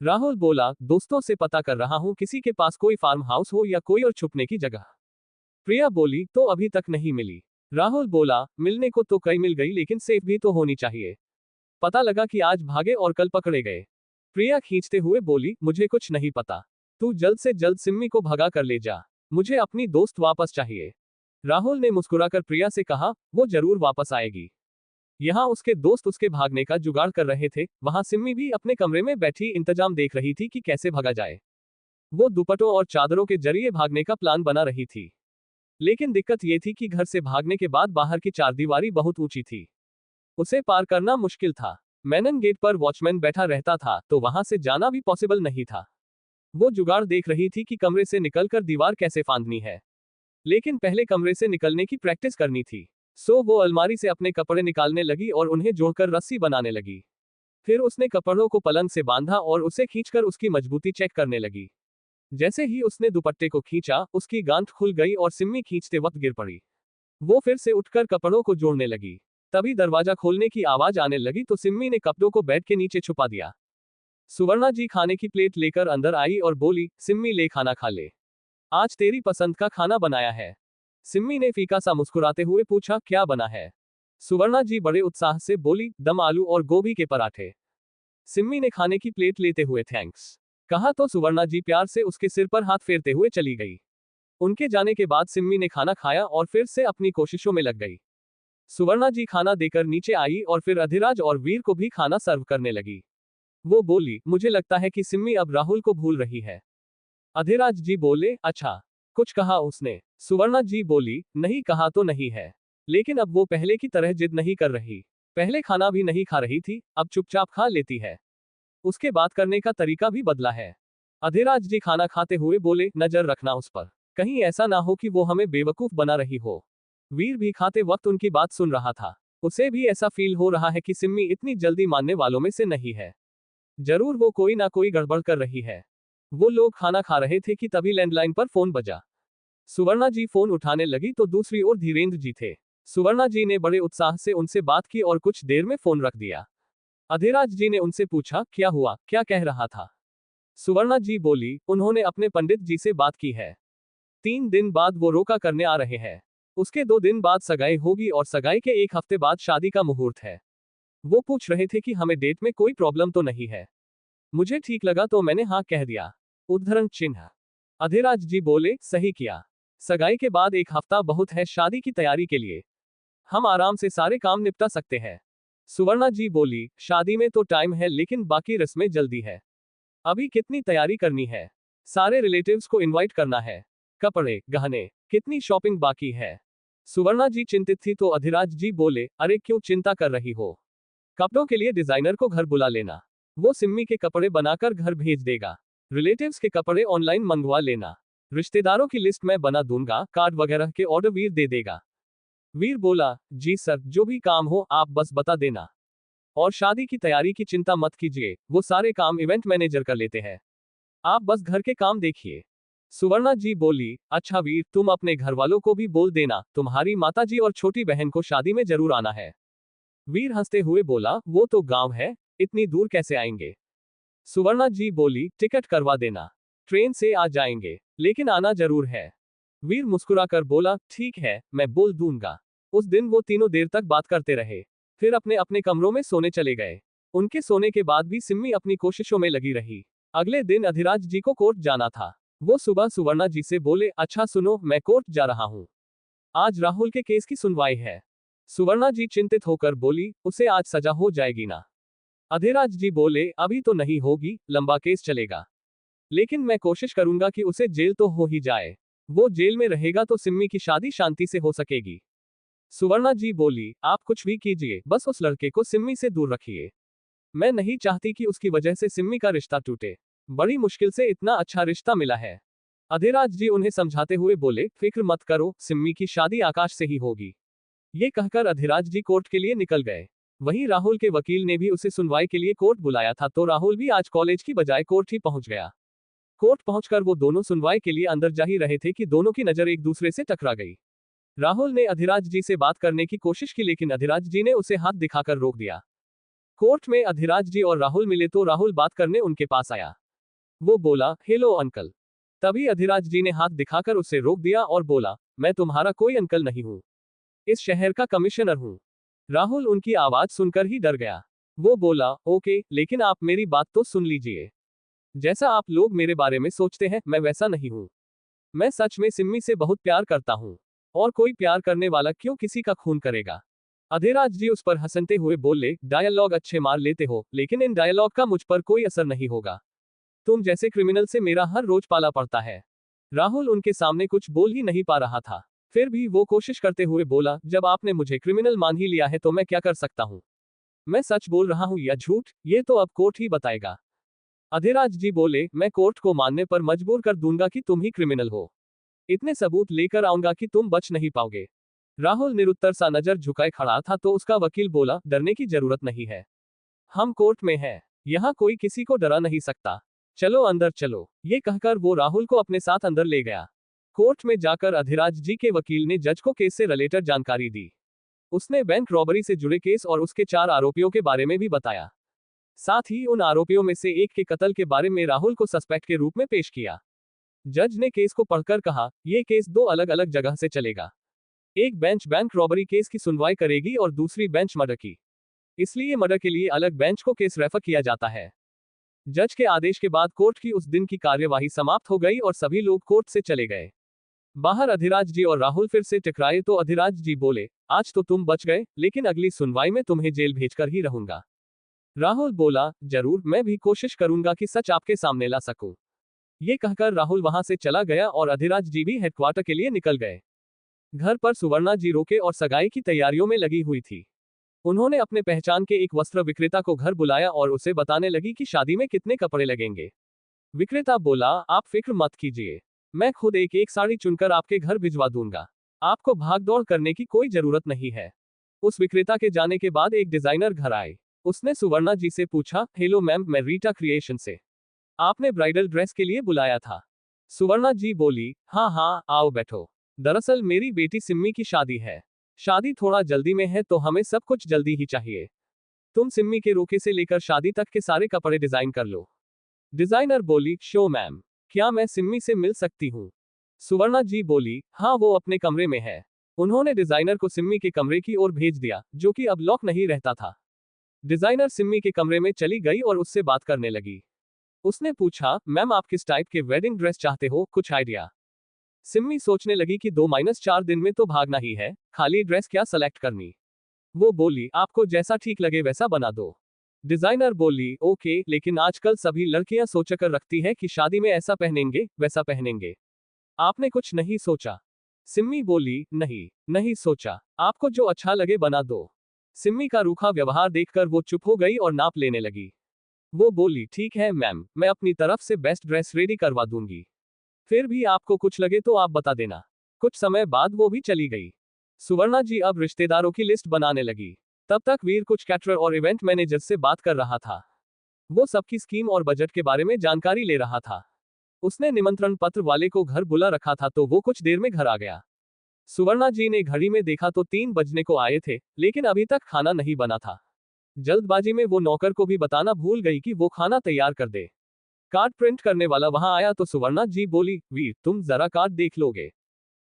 राहुल बोला, दोस्तों से पता कर रहा हूँ किसी के पास कोई फार्म हाउस हो या कोई और छुपने की जगह। प्रिया बोली, तो अभी तक नहीं मिली? राहुल बोला, मिलने को तो कई मिल गई लेकिन सेफ भी तो होनी चाहिए। पता लगा कि आज भागे और कल पकड़े गए। प्रिया खींचते हुए बोली, मुझे कुछ नहीं पता। तू जल्द से जल्द सिम्मी को भगा कर ले जा। मुझे अपनी दोस्त वापस चाहिए। राहुल ने मुस्कुराकर प्रिया से कहा, वो जरूर वापस आएगी। यहाँ उसके दोस्त उसके भागने का जुगाड़ कर रहे थे, वहां सिम्मी भी अपने कमरे में बैठी इंतजाम देख रही थी कि कैसे भगा जाए। वो दुपट्टों और चादरों के जरिए भागने का प्लान बना रही थी। लेकिन दिक्कत ये थी कि घर से भागने के बाद बाहर की चारदीवारी बहुत ऊंची थी। उसे पार करना मुश्किल था। मेनन गेट पर वॉचमैन बैठा रहता था, तो वहां से जाना भी पॉसिबल नहीं था। वो जुगाड़ देख रही थी कि कमरे से निकलकर दीवार कैसे फांदनी है। लेकिन पहले कमरे से निकलने की प्रैक्टिस करनी थी। सो वो अलमारी से अपने कपड़े निकालने लगी और उन्हें जोड़कर रस्सी बनाने लगी। फिर उसने कपड़ों को पलंग से बांधा और उसे खींचकर उसकी मजबूती चेक करने लगी। जैसे ही उसने दुपट्टे को खींचा, उसकी गांठ खुल गई और सिम्मी खींचते वक्त गिर पड़ी। वो फिर से उठकर कपड़ों को जोड़ने लगी। तभी दरवाजा खोलने की आवाज आने लगी तो सिम्मी ने कपड़ों को बेड के नीचे छुपा दिया। सुवर्णा जी खाने की प्लेट लेकर अंदर आई और बोली, सिम्मी ले खाना खा ले, आज तेरी पसंद का खाना बनाया है। सिम्मी ने फीका सा मुस्कुराते हुए पूछा, क्या बना है? सुवर्णा जी बड़े उत्साह से बोली, दम आलू और गोभी के पराठे। सिम्मी ने खाने की प्लेट लेते हुए थैंक्स कहा तो सुवर्णा जी प्यार से उसके सिर पर हाथ फेरते हुए चली गई। उनके जाने के बाद सिम्मी ने खाना खाया और फिर से अपनी कोशिशों में लग गई। सुवर्णा जी खाना देकर नीचे आई और फिर अधिराज और वीर को भी खाना सर्व करने लगी। वो बोली, मुझे लगता है कि सिम्मी अब राहुल को भूल रही है। अधिराज जी बोले, अच्छा, कुछ कहा उसने? सुवर्णा जी बोली, नहीं कहा तो नहीं है, लेकिन अब वो पहले की तरह जिद नहीं कर रही। पहले खाना भी नहीं खा रही थी, अब चुपचाप खा लेती है। उसके बात करने का तरीका भी बदला है। अधिराज जी खाना खाते हुए बोले, नजर रखना उस पर, कहीं ऐसा ना हो कि वो हमें बेवकूफ बना रही हो। वीर भी खाते वक्त उनकी बात सुन रहा था। उसे भी ऐसा फील हो रहा है कि सिम्मी इतनी जल्दी मानने वालों में से नहीं है। जरूर वो कोई ना कोई गड़बड़ कर रही है। वो लोग खाना खा रहे थे कि तभी लैंडलाइन पर फोन बजा। सुवर्णा जी फोन उठाने लगी तो दूसरी ओर धीरेन्द्र जी थे। सुवर्णा जी ने बड़े उत्साह से उनसे बात की और कुछ देर में फोन रख दिया। अधिराज जी ने उनसे पूछा, क्या हुआ, क्या कह रहा था? सुवर्णा जी बोली, उन्होंने अपने पंडित जी से बात की है। 3 दिन बाद वो रोका करने आ रहे हैं। उसके 2 दिन बाद सगाई होगी और सगाई के 1 हफ्ते बाद शादी का मुहूर्त है। वो पूछ रहे थे कि हमें डेट में कोई प्रॉब्लम तो नहीं है। मुझे ठीक लगा तो मैंने हाँ कह दिया। उद्धरण चिन्ह। अधिराज जी बोले, सही किया। सगाई के बाद 1 हफ्ता बहुत है शादी की तैयारी के लिए। हम आराम से सारे काम निपटा सकते हैं। सुवर्णा जी बोली, शादी में तो टाइम है लेकिन बाकी रस्में जल्दी है। अभी कितनी तैयारी करनी है? सारे रिलेटिव्स को इनवाइट करना है। कपड़े, गहने, कितनी शॉपिंग बाकी है? सुवर्णा जी चिंतित थी तो अधिराज जी बोले, अरे क्यों चिंता कर रही हो? कपड़ों के लिए डिजाइनर को घर बुला लेना। वो सिम्मी के कपड़े बनाकर घर भेज देगा। रिलेटिव्स के कपड़े ऑनलाइन मंगवा लेना। रिश्तेदारों की लिस्ट मैं बना दूंगा, कार्ड वगैरह के ऑर्डर वीर दे देगा। वीर बोला, जी सर, जो भी काम हो आप बस बता देना। और शादी की तैयारी की चिंता मत कीजिए, वो सारे काम इवेंट मैनेजर कर लेते हैं। आप बस घर के काम देखिए। सुवर्णा जी बोली, अच्छा वीर, तुम अपने घर वालों को भी बोल देना, तुम्हारी माताजी और छोटी बहन को शादी में जरूर आना है। वीर हंसते हुए बोला, वो तो गांव है, इतनी दूर कैसे आएंगे? सुवर्णा जी बोली, टिकट करवा देना, ट्रेन से आ जाएंगे, लेकिन आना जरूर है। वीर मुस्कुराकर बोला, ठीक है, मैं बोल दूंगा। उस दिन वो तीनों देर तक बात करते रहे, फिर अपने अपने कमरों में सोने चले गए। उनके सोने के बाद भी सिम्मी अपनी कोशिशों में लगी रही। अगले दिन अधिराज जी को कोर्ट जाना था। वो सुबह सुवर्णा जी से बोले, अच्छा सुनो, मैं कोर्ट जा रहा हूँ। आज राहुल के केस की सुनवाई है। सुवर्णा जी चिंतित होकर बोली, उसे आज सजा हो जाएगी ना? अधिराज जी बोले, अभी तो नहीं होगी, लंबा केस चलेगा। लेकिन मैं कोशिश करूंगा कि उसे जेल तो हो ही जाए। वो जेल में रहेगा तो सिम्मी की शादी शांति से हो सकेगी। सुवर्णा जी बोली, आप कुछ भी कीजिए, बस उस लड़के को सिम्मी से दूर रखिए। मैं नहीं चाहती कि उसकी वजह से सिम्मी का रिश्ता टूटे। बड़ी मुश्किल से इतना अच्छा रिश्ता मिला है। अधिराज जी उन्हें समझाते हुए बोले, फिक्र मत करो, सिम्मी की शादी आकाश से ही होगी। ये कहकर अधिराज जी कोर्ट के लिए निकल गए। वहीं राहुल के वकील ने भी उसे सुनवाई के लिए कोर्ट बुलाया था तो राहुल भी आज कॉलेज की बजाय कोर्ट ही पहुंच गया। कोर्ट पहुंचकर वो दोनों सुनवाई के लिए अंदर जा ही रहे थे कि दोनों की नजर एक दूसरे से टकरा गई। राहुल ने अधिराज जी से बात करने की कोशिश की लेकिन अधिराज जी ने उसे हाथ दिखाकर रोक दिया। कोर्ट में अधिराज जी और राहुल मिले तो राहुल बात करने उनके पास आया। वो बोला, हेलो अंकल। तभी अधिराज जी ने हाथ दिखाकर उसे रोक दिया और बोला, मैं तुम्हारा कोई अंकल नहीं हूं, इस शहर का कमिश्नर हूं। राहुल उनकी आवाज सुनकर ही डर गया। वो बोला, ओके, लेकिन आप मेरी बात तो सुन लीजिए। जैसा आप लोग मेरे बारे में सोचते हैं, मैं वैसा नहीं हूं। मैं सच में सिम्मी से बहुत प्यार करता हूं। और कोई प्यार करने वाला क्यों किसी का खून करेगा? अधिराज जी उस पर हंसते हुए बोले, डायलॉग अच्छे मार लेते हो, लेकिन इन डायलॉग का मुझ पर कोई असर नहीं होगा। तुम जैसे क्रिमिनल से मेरा हर रोज पाला पड़ता है। राहुल उनके सामने कुछ बोल ही नहीं पा रहा था। फिर भी वो कोशिश करते हुए बोला, जब आपने मुझे क्रिमिनल मान ही लिया है तो मैं क्या कर सकता हूँ? मैं सच बोल रहा हूँ या झूठ, ये तो अब कोर्ट ही बताएगा। अधिराज जी बोले, मैं कोर्ट को मानने पर मजबूर कर दूंगा कि तुम ही क्रिमिनल हो। इतने सबूत लेकर आऊंगा कि तुम बच नहीं पाओगे। राहुल निरुत्तर सा नजर झुकाए खड़ा था तो उसका वकील बोला, डरने की जरूरत नहीं है। हम कोर्ट में हैं। यहाँ कोई किसी को डरा नहीं सकता। चलो अंदर चलो। ये कहकर वो राहुल को अपने साथ अंदर ले गया। कोर्ट में जाकर अधिराज जी के वकील ने जज को केस से रिलेटेड जानकारी दी। उसने बैंक रॉबरी से जुड़े केस और उसके 4 आरोपियों के बारे में भी बताया। साथ ही उन आरोपियों में से एक के कत्ल के बारे में राहुल को सस्पेक्ट के रूप में पेश किया। जज ने केस को पढ़कर कहा, यह केस 2 अलग अलग जगह से चलेगा। एक बेंच बैंक रॉबरी केस की सुनवाई करेगी और दूसरी बेंच मर्डर की। इसलिए मर्डर के लिए अलग बेंच को केस रेफर किया जाता है। जज के आदेश के बाद कोर्ट की उस दिन की कार्यवाही समाप्त हो गई और सभी लोग कोर्ट से चले गए। बाहर अधिराज जी और राहुल फिर से टकराए तो अधिराज जी बोले, आज तो तुम बच गए, लेकिन अगली सुनवाई में तुम्हें जेल भेजकर ही रहूंगा। राहुल बोला, जरूर, मैं भी कोशिश करूंगा कि सच आपके सामने ला सकूं। ये कहकर राहुल वहां से चला गया और अधिराज जी भी हेडक्वार्टर के लिए निकल गए। घर पर सुवर्णा जी रोके और सगाई की तैयारियों में लगी हुई थी। उन्होंने अपने पहचान के एक वस्त्र विक्रेता को घर बुलाया और उसे बताने लगी कि शादी में कितने कपड़े लगेंगे। विक्रेता बोला, आप फिक्र मत कीजिए, मैं खुद एक एक साड़ी चुनकर आपके घर भिजवा दूंगा। आपको भागदौड़ करने की कोई जरूरत नहीं है। उस विक्रेता के जाने के बाद एक डिजाइनर घर आए। उसने सुवर्णा जी से पूछा, हेलो मैम, मैं रीटा क्रिएशन से आपने ब्राइडल ड्रेस के लिए बुलाया था। सुवर्णा जी बोली, हाँ हाँ, आओ बैठो। दरअसल मेरी बेटी सिम्मी की शादी है। शादी थोड़ा जल्दी में है तो हमें सब कुछ जल्दी ही चाहिए। तुम सिम्मी के रोके से लेकर शादी तक के सारे कपड़े डिजाइन कर लो। डिजाइनर बोली, शो मैम, क्या मैं सिम्मी से मिल सकती हूँ? सुवर्णा जी बोली, हाँ वो अपने कमरे में है। उन्होंने डिजाइनर को सिम्मी के कमरे की ओर भेज दिया, जो कि अब लॉक नहीं रहता था। डिजाइनर सिम्मी के कमरे में चली गई और उससे बात करने लगी। उसने पूछा, मैम आप किस टाइप के वेडिंग ड्रेस चाहते हो, कुछ आइडिया? सिम्मी सोचने लगी कि 2-4 दिन में तो भागना ही है, खाली ड्रेस क्या सेलेक्ट करनी। वो बोली, आपको जैसा ठीक लगे वैसा बना दो। डिजाइनर बोली, ओके, लेकिन आजकल सभी लड़कियां सोचकर रखती है कि शादी में ऐसा पहनेंगे वैसा पहनेंगे। आपने कुछ नहीं सोचा? सिम्मी बोली, नहीं, नहीं सोचा, आपको जो अच्छा लगे बना दो। सिम्मी का रूखा व्यवहार देखकर वो चुप हो गई और नाप लेने लगी। वो बोली, ठीक है मैम, मैं अपनी तरफ से बेस्ट ड्रेस रेडी करवा दूंगी। फिर भी आपको कुछ लगे तो आप बता देना। कुछ समय बाद वो भी चली गई। सुवर्णा जी अब रिश्तेदारों की लिस्ट बनाने लगी। तब तक वीर कुछ कैटरर और इवेंट मैनेजर से बात कर रहा था। वो सबकी स्कीम और बजट के बारे में जानकारी ले रहा था। उसने निमंत्रण पत्र वाले को घर बुला रखा था तो वो कुछ देर में घर आ गया। सुवर्णा जी ने घड़ी में देखा तो 3 बजने को आए थे, लेकिन अभी तक खाना नहीं बना था। जल्दबाजी में वो नौकर को भी बताना भूल गई कि वो खाना तैयार कर दे। कार्ड प्रिंट करने वाला वहां आया तो सुवर्णा जी बोली, वीर तुम जरा कार्ड देख लोगे?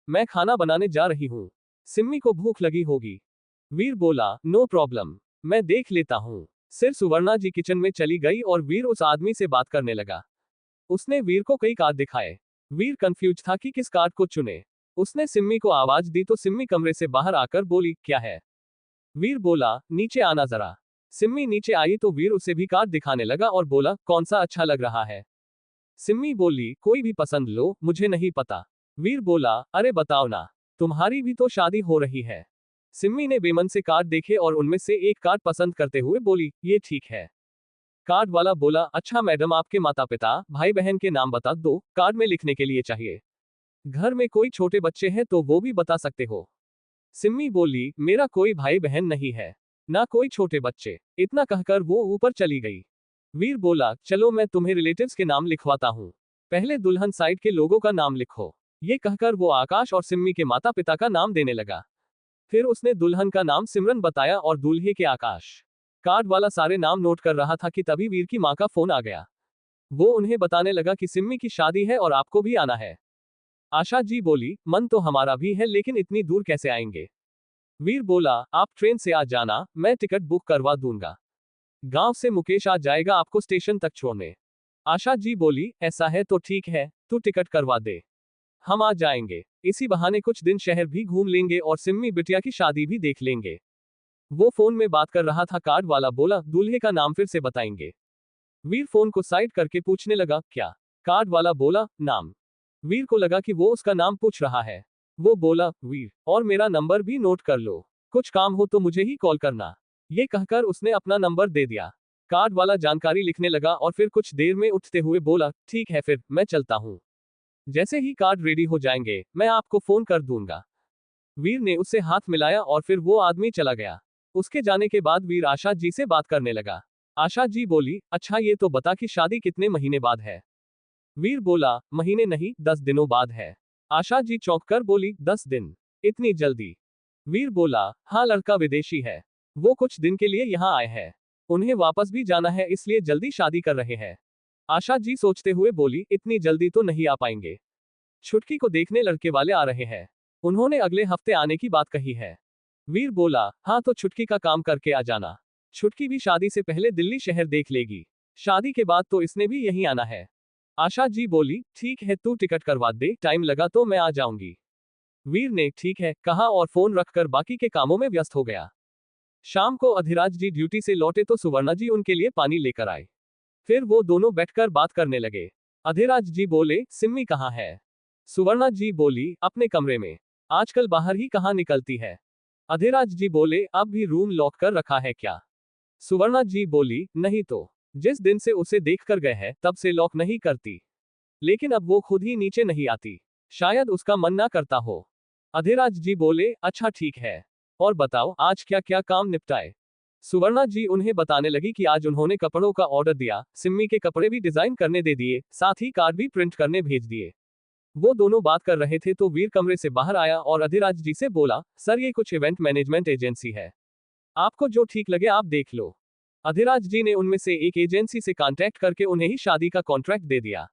मैं खाना बनाने जा रही हूँ। सिम्मी को भूख लगी होगी। वीर बोला, नो प्रॉब्लम, मैं देख लेता हूँ। सिर सुवर्णा जी किचन में चली गई और वीर उस आदमी से बात करने लगा। उसने वीर को कई कार्ड दिखाए। वीर कंफ्यूज था कि किस कार्ड को चुने। उसने सिम्मी को आवाज दी तो सिम्मी कमरे से बाहर आकर बोली, क्या है? वीर बोला, नीचे आना जरा। सिम्मी नीचे आई तो वीर उसे भी कार्ड दिखाने लगा और बोला, कौन सा अच्छा लग रहा है? सिम्मी बोली, कोई भी पसंद लो, मुझे नहीं पता। वीर बोला, अरे बताओ ना, तुम्हारी भी तो शादी हो रही है। सिम्मी ने बेमन से कार्ड देखे और उनमें से एक कार्ड पसंद करते हुए बोली, ये ठीक है। कार्ड वाला बोला, अच्छा मैडम आपके माता पिता भाई बहन के नाम बता दो, कार्ड में लिखने के लिए चाहिए। घर में कोई छोटे बच्चे हैं तो वो भी बता सकते हो। सिम्मी बोली, मेरा कोई भाई बहन नहीं है, ना कोई छोटे बच्चे। इतना कहकर वो ऊपर चली गई। वीर बोला, चलो मैं तुम्हें रिलेटिव्स के नाम लिखवाता हूँ। पहले दुल्हन साइड के लोगों का नाम लिखो। ये कहकर वो आकाश और सिम्मी के माता पिता का नाम देने लगा। फिर उसने दुल्हन का नाम सिमरन बताया और दूल्हे के आकाश। कार्ड वाला सारे नाम नोट कर रहा था कि तभी वीर की मां का फोन आ गया। वो उन्हें बताने लगा कि सिम्मी की शादी है और आपको भी आना है। आशा जी बोली, मन तो हमारा भी है लेकिन इतनी दूर कैसे आएंगे? वीर बोला, आप ट्रेन से आ जाना, मैं टिकट बुक करवा दूंगा। गांव से मुकेश आ जाएगा आपको स्टेशन तक छोड़ने। आशा जी बोली, ऐसा है तो ठीक है, तू टिकट करवा दे, हम आ जाएंगे। इसी बहाने कुछ दिन शहर भी घूम लेंगे और सिम्मी बिटिया की शादी भी देख लेंगे। वो फोन में बात कर रहा था। कार्ड वाला बोला, दूल्हे का नाम फिर से बताएंगे। वीर फोन को साइड करके पूछने लगा, क्या? कार्ड वाला बोला, नाम। वीर को लगा कि वो उसका नाम पूछ रहा है। वो बोला, वीर, और मेरा नंबर भी नोट कर लो, कुछ काम हो तो मुझे ही कॉल करना। ये कहकर उसने अपना नंबर दे दिया। कार्ड वाला जानकारी लिखने लगा और फिर कुछ देर में उठते हुए बोला, ठीक है फिर मैं चलता हूँ। जैसे ही कार्ड रेडी हो जाएंगे मैं आपको फोन कर दूंगा। वीर ने उससे हाथ मिलाया और फिर वो आदमी चला गया। उसके जाने के बाद वीर आशा जी से बात करने लगा। आशा जी बोली, अच्छा ये तो बता कि शादी कितने महीने बाद है? वीर बोला, महीने नहीं 10 दिनों बाद है। आशा जी चौंक कर बोली, 10 दिन? इतनी जल्दी? वीर बोला, हाँ लड़का विदेशी है, वो कुछ दिन के लिए यहाँ आए हैं, उन्हें वापस भी जाना है इसलिए जल्दी शादी कर रहे हैं। आशा जी सोचते हुए बोली, इतनी जल्दी तो नहीं आ पाएंगे, छुटकी को देखने लड़के वाले आ रहे हैं, उन्होंने अगले हफ्ते आने की बात कही है। वीर बोला, हाँ तो छुटकी का काम करके आ जाना, छुटकी भी शादी से पहले दिल्ली शहर देख लेगी, शादी के बाद तो इसने भी यहीं आना है। आशा जी बोली, ठीक है तू टिकट करवा दे, टाइम लगा तो मैं आ जाऊंगी। वीर ने ठीक है कहा और फोन रखकर बाकी के कामों में व्यस्त हो गया। शाम को अधिराज जी ड्यूटी से लौटे तो सुवर्णा जी उनके लिए पानी लेकर आए। फिर वो दोनों बैठकर बात करने लगे। अधिराज जी बोले, सिम्मी कहाँ है? सुवर्णा जी बोली, अपने कमरे में, आजकल बाहर ही कहाँ निकलती है। अधिराज जी बोले, अब भी रूम लॉक कर रखा है क्या? सुवर्णा जी बोली, नहीं तो, जिस दिन से उसे देख कर गए हैं तब से लॉक नहीं करती, लेकिन अब वो खुद ही नीचे नहीं आती, शायद उसका मन ना करता हो। अधिराज जी बोले, अच्छा ठीक है, और बताओ आज क्या क्या काम निपटाए? सुवर्णा जी उन्हें बताने लगी कि आज उन्होंने कपड़ों का ऑर्डर दिया, सिम्मी के कपड़े भी डिजाइन करने दे दिए, साथ ही कार्ड भी प्रिंट करने भेज दिए। वो दोनों बात कर रहे थे तो वीर कमरे से बाहर आया और अधिराज जी से बोला, सर ये कुछ इवेंट मैनेजमेंट एजेंसी है, आपको जो ठीक लगे आप देख लो। अधिराज जी ने उनमें से एक एजेंसी से कांटेक्ट करके उन्हें ही शादी का कॉन्ट्रैक्ट दे दिया।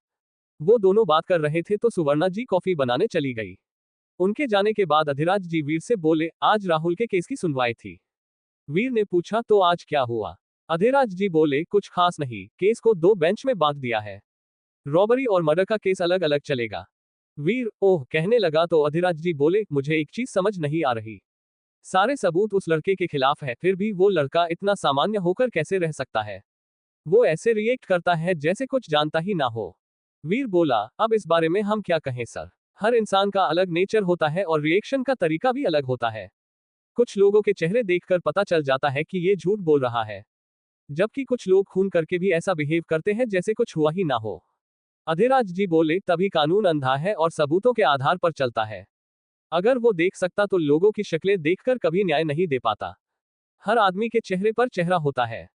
वो दोनों बात कर रहे थे तो सुवर्णा जी कॉफी बनाने चली गई। उनके जाने के बाद अधिराज जी वीर से बोले, आज राहुल के केस की सुनवाई थी। वीर ने पूछा, तो आज क्या हुआ? अधिराज जी बोले, कुछ खास नहीं, केस को 2 बेंच में बांट दिया है, रॉबरी और मर्डर का केस अलग अलग चलेगा। वीर ओह कहने लगा तो अधिराज जी बोले, मुझे एक चीज समझ नहीं आ रही, सारे सबूत उस लड़के के खिलाफ है, फिर भी वो लड़का इतना सामान्य होकर कैसे रह सकता है? वो ऐसे रिएक्ट करता है जैसे कुछ जानता ही ना हो। वीर बोला, अब इस बारे में हम क्या कहें सर, हर इंसान का अलग नेचर होता है और रिएक्शन का तरीका भी अलग होता है। कुछ लोगों के चेहरे देखकर पता चल जाता है कि ये झूठ बोल रहा है, जबकि कुछ लोग खून करके भी ऐसा बिहेव करते हैं जैसे कुछ हुआ ही ना हो। अधिराज जी बोले, तभी कानून अंधा है और सबूतों के आधार पर चलता है। अगर वो देख सकता तो लोगों की शक्लें देखकर कभी न्याय नहीं दे पाता। हर आदमी के चेहरे पर चेहरा होता है।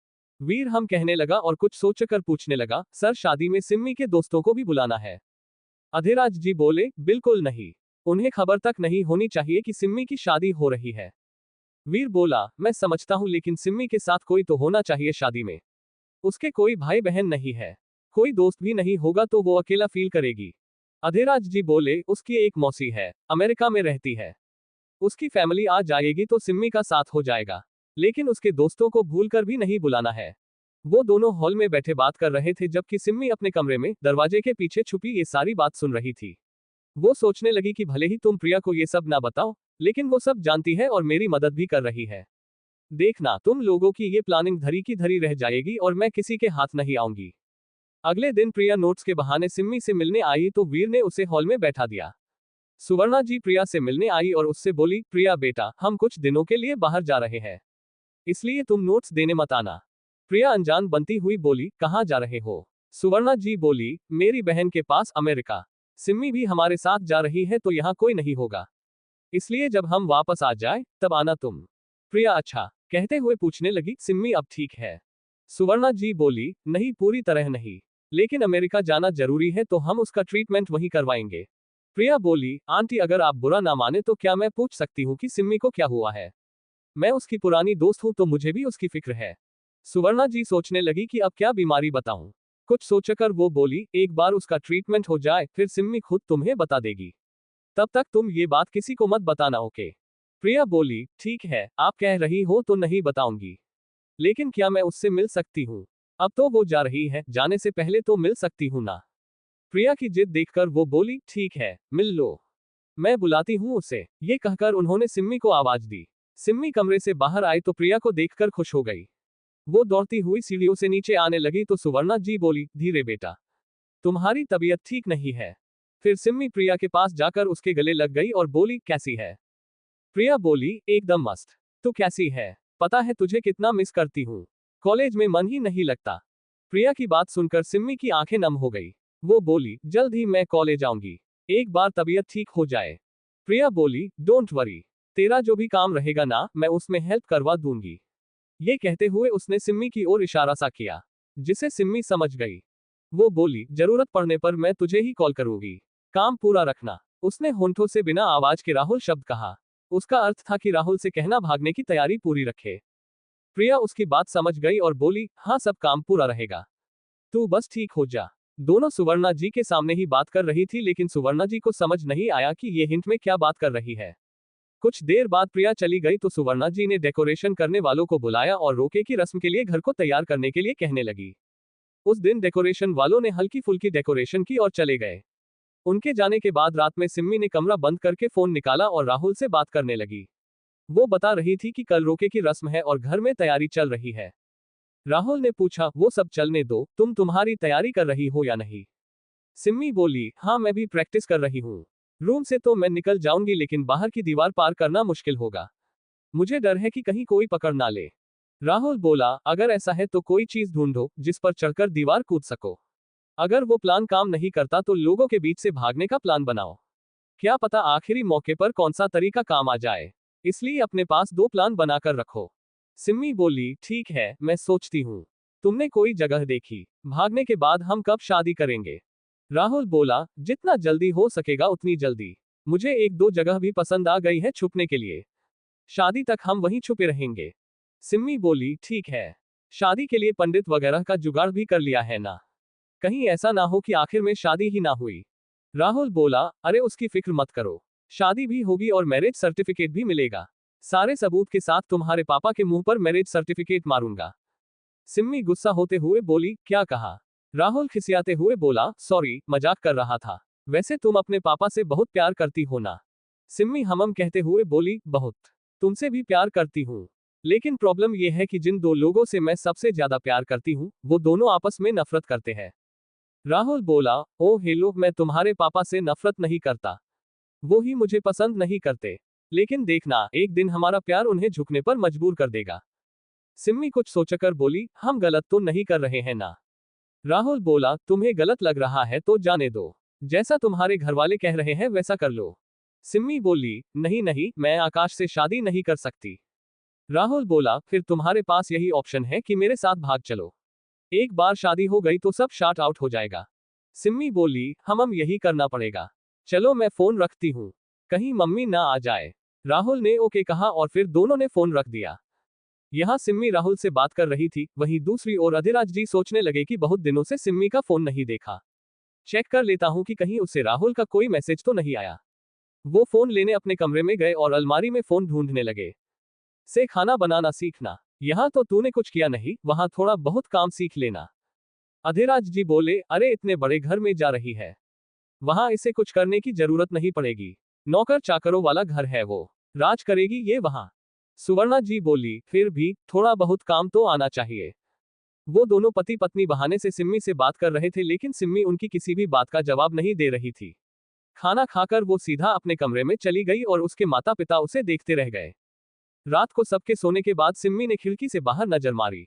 वीर हम कहने लगा और कुछ सोचकर पूछने लगा, सर शादी में सिम्मी के दोस्तों को भी बुलाना है? अधिराज जी बोले, बिल्कुल नहीं, उन्हें खबर तक नहीं होनी चाहिए कि सिम्मी की शादी हो रही है। वीर बोला, मैं समझता हूं लेकिन सिम्मी के साथ कोई तो होना चाहिए शादी में, उसके कोई भाई बहन नहीं है, कोई दोस्त भी नहीं होगा तो वो अकेला फील करेगी। अधिराज जी बोले, उसकी एक मौसी है, अमेरिका में रहती है, उसकी फैमिली आ जाएगी तो सिम्मी का साथ हो जाएगा, लेकिन उसके दोस्तों को भूलकर भी नहीं बुलाना है। वो दोनों हॉल में बैठे बात कर रहे थे जबकि सिम्मी अपने कमरे में दरवाजे के पीछे छुपी ये सारी बात सुन रही थी। वो सोचने लगी कि भले ही तुम प्रिया को ये सब ना बताओ, लेकिन वो सब जानती है और मेरी मदद भी कर रही है। देखना तुम लोगों की ये प्लानिंग धरी की धरी रह जाएगी और मैं किसी के हाथ नहीं आऊंगी। अगले दिन प्रिया नोट्स के बहाने सिम्मी से मिलने आई तो वीर ने उसे हॉल में बैठा दिया। सुवर्णा जी प्रिया से मिलने आई और उससे बोली, प्रिया बेटा हम कुछ दिनों के लिए बाहर जा रहे हैं, इसलिए तुम नोट्स देने मत आना। प्रिया अनजान बनती हुई बोली, कहाँ जा रहे हो? सुवर्णा जी बोली, मेरी बहन के पास अमेरिका, सिम्मी भी हमारे साथ जा रही है तो यहाँ कोई नहीं होगा, इसलिए जब हम वापस आ जाए तब आना तुम। प्रिया अच्छा कहते हुए पूछने लगी, सिम्मी अब ठीक है? सुवर्णा जी बोली, नहीं पूरी तरह नहीं, लेकिन अमेरिका जाना जरूरी है तो हम उसका ट्रीटमेंट वहीं करवाएंगे। प्रिया बोली, आंटी अगर आप बुरा ना माने तो क्या मैं पूछ सकती हूँ कि सिम्मी को क्या हुआ है? मैं उसकी पुरानी दोस्त हूं तो मुझे भी उसकी फिक्र है। सुवर्णा जी सोचने लगी कि अब क्या बीमारी बताऊं। कुछ सोचकर वो बोली, एक बार उसका ट्रीटमेंट हो जाए फिर सिम्मी खुद तुम्हें बता देगी, तब तक तुम ये बात किसी को मत बताना, ओके? प्रिया बोली, ठीक है आप कह रही हो तो नहीं बताऊंगी, लेकिन क्या मैं उससे मिल सकती हूँ? अब तो वो जा रही है, जाने से पहले तो मिल सकती हूँ ना? प्रिया की जिद देखकर वो बोली, ठीक है मिल लो, मैं बुलाती हूँ उसे। ये कहकर उन्होंने सिम्मी को आवाज दी। सिम्मी कमरे से बाहर आई तो प्रिया को देखकर खुश हो गई। वो दौड़ती हुई सीढ़ियों से नीचे आने लगी तो सुवर्णा जी बोली, धीरे बेटा, तुम्हारी तबीयत ठीक नहीं है। फिर सिम्मी प्रिया के पास जाकर उसके गले लग गई और बोली, कैसी है? प्रिया बोली, एकदम मस्त। तू कैसी है? पता है तुझे कितना मिस करती हूँ, कॉलेज में मन ही नहीं लगता। प्रिया की बात सुनकर सिम्मी की आंखें नम हो गई। वो बोली, जल्द ही मैं कॉलेज आऊंगी, एक बार तबीयत ठीक हो जाए। प्रिया बोली, डोंट वरी, तेरा जो भी काम रहेगा ना मैं उसमें हेल्प करवा दूंगी। ये कहते हुए उसने सिम्मी की ओर इशारा सा किया, जिसे सिम्मी समझ गई। वो बोली, जरूरत पड़ने पर मैं तुझे ही कॉल करूंगी, काम पूरा रखना। उसने होंठों से बिना आवाज के राहुल शब्द कहा। उसका अर्थ था कि राहुल से कहना भागने की तैयारी पूरी रखे। प्रिया उसकी बात समझ गई और बोली, हाँ सब काम पूरा रहेगा, तू बस ठीक हो जा। दोनों सुवर्णा जी के सामने ही बात कर रही थी लेकिन सुवर्णा जी को समझ नहीं आया कि ये हिंट में क्या बात कर रही है। कुछ देर बाद प्रिया चली गई तो सुवर्णा जी ने डेकोरेशन करने वालों को बुलाया और रोके की रस्म के लिए घर को तैयार करने के लिए कहने लगी। उस दिन डेकोरेशन वालों ने हल्की फुल्की डेकोरेशन की और चले गए। उनके जाने के बाद रात में सिम्मी ने कमरा बंद करके फोन निकाला और राहुल से बात करने लगी। वो बता रही थी कि कल रोके की रस्म है और घर में तैयारी चल रही है। राहुल ने पूछा, वो सब चलने दो, तुम्हारी तैयारी कर रही हो या नहीं? सिम्मी बोली, हाँ मैं भी प्रैक्टिस कर रही हूँ। रूम से तो मैं निकल जाऊंगी लेकिन बाहर की दीवार पार करना मुश्किल होगा, मुझे डर है कि कहीं कोई पकड़ ना ले। राहुल बोला, अगर ऐसा है तो कोई चीज ढूंढो जिस पर चढ़कर दीवार कूद सको। अगर वो प्लान काम नहीं करता तो लोगों के बीच से भागने का प्लान बनाओ, क्या पता आखिरी मौके पर कौन सा तरीका काम आ जाए, इसलिए अपने पास 2 प्लान बनाकर रखो। सिम्मी बोली, ठीक है, मैं सोचती हूँ। तुमने कोई जगह देखी? भागने के बाद हम कब शादी करेंगे? राहुल बोला, जितना जल्दी हो सकेगा उतनी जल्दी। मुझे एक दो जगह भी पसंद आ गई है छुपने के लिए। शादी तक हम वहीं छुपे रहेंगे। सिम्मी बोली, ठीक है। शादी के लिए पंडित वगैरह का जुगाड़ भी कर लिया है ना? कहीं ऐसा ना हो कि आखिर में शादी ही ना हुई। राहुल बोला, अरे उसकी फिक्र मत करो। शादी भी होगी और मैरिज सर्टिफिकेट भी मिलेगा। सारे सबूत के साथ तुम्हारे पापा के मुंह पर मैरिज सर्टिफिकेट मारूंगा। सिम्मी गुस्सा होते हुए बोली, क्या कहा? राहुल खिसियाते हुए बोला, सॉरी, मजाक कर रहा था। वैसे तुम अपने पापा से बहुत प्यार करती हो ना? सिम्मी हमम कहते हुए बोली, बहुत। तुमसे भी प्यार करती हूँ। लेकिन प्रॉब्लम यह है कि जिन दो लोगों से मैं सबसे ज्यादा प्यार करती हूँ, वो दोनों आपस में नफरत करते हैं। राहुल बोला, ओह हेलो, मैं तुम्हारे पापा से नफरत नहीं करता। वो ही मुझे पसंद नहीं करते। लेकिन देखना, एक दिन हमारा प्यार उन्हें झुकने पर मजबूर कर देगा। सिम्मी कुछ सोचकर बोली, हम गलत तो नहीं कर रहे हैं ना? राहुल बोला, तुम्हें गलत लग रहा है तो जाने दो। जैसा तुम्हारे घरवाले कह रहे हैं वैसा कर लो। सिम्मी बोली, नहीं नहीं, मैं आकाश से शादी नहीं कर सकती। राहुल बोला, फिर तुम्हारे पास यही ऑप्शन है कि मेरे साथ भाग चलो। एक बार शादी हो गई तो सब शार्ट आउट हो जाएगा। सिम्मी बोली, हम यही करना पड़ेगा। चलो मैं फोन रखती हूँ, कहीं मम्मी ना आ जाए। राहुल ने ओके कहा और फिर दोनों ने फोन रख दिया। यहाँ सिम्मी राहुल से बात कर रही थी, वहीं दूसरी ओर अधिराज जी सोचने लगे कि बहुत दिनों से सिम्मी का फोन नहीं देखा। चेक कर लेता हूँ कि कहीं उससे राहुल का कोई मैसेज तो नहीं आया। वो फोन लेने अपने कमरे में गए और अलमारी में फोन ढूंढने लगे। से खाना बनाना सीखना। यहाँ तो तूने कुछ किया नहीं, वहां थोड़ा बहुत काम सीख लेना। अधिराज जी बोले, अरे इतने बड़े घर में जा रही है, वहां इसे कुछ करने की जरूरत नहीं पड़ेगी। नौकर चाकरों वाला घर है, वो राज करेगी ये वहां। सुवर्णा जी बोली, फिर भी थोड़ा बहुत काम तो आना चाहिए। वो दोनों पति पत्नी बहाने से सिम्मी से बात कर रहे थे, लेकिन सिम्मी उनकी किसी भी बात का जवाब नहीं दे रही थी। खाना खाकर वो सीधा अपने कमरे में चली गई और उसके माता पिता उसे देखते रह गए। रात को सबके सोने के बाद सिम्मी ने खिड़की से बाहर नजर मारी।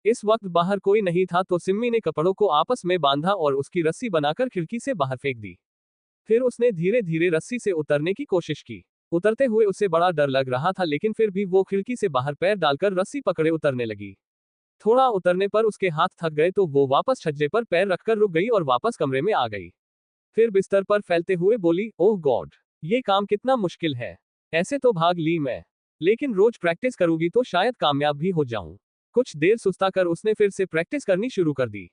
इस वक्त बाहर कोई नहीं था, तो सिम्मी ने कपड़ों को आपस में बांधा और उसकी रस्सी बनाकर खिड़की से बाहर फेंक दी। फिर उसने धीरे धीरे रस्सी से उतरने की कोशिश की। उतरते हुए उसे बड़ा डर लग रहा था, लेकिन फिर भी वो खिड़की से बाहर पैर डालकर रस्सी पकड़े उतरने लगी। थोड़ा उतरने पर उसके हाथ थक गए तो वो वापस छज्जे पर पैर रखकर रुक गई और वापस कमरे में आ गई। फिर बिस्तर पर फैलते हुए बोली, ओह गॉड, ये काम कितना मुश्किल है। ऐसे तो भाग ली मैं, लेकिन रोज प्रैक्टिस करूंगी तो शायद कामयाब भी हो जाऊं। कुछ देर सुस्ता कर उसने फिर से प्रैक्टिस करनी शुरू कर दी।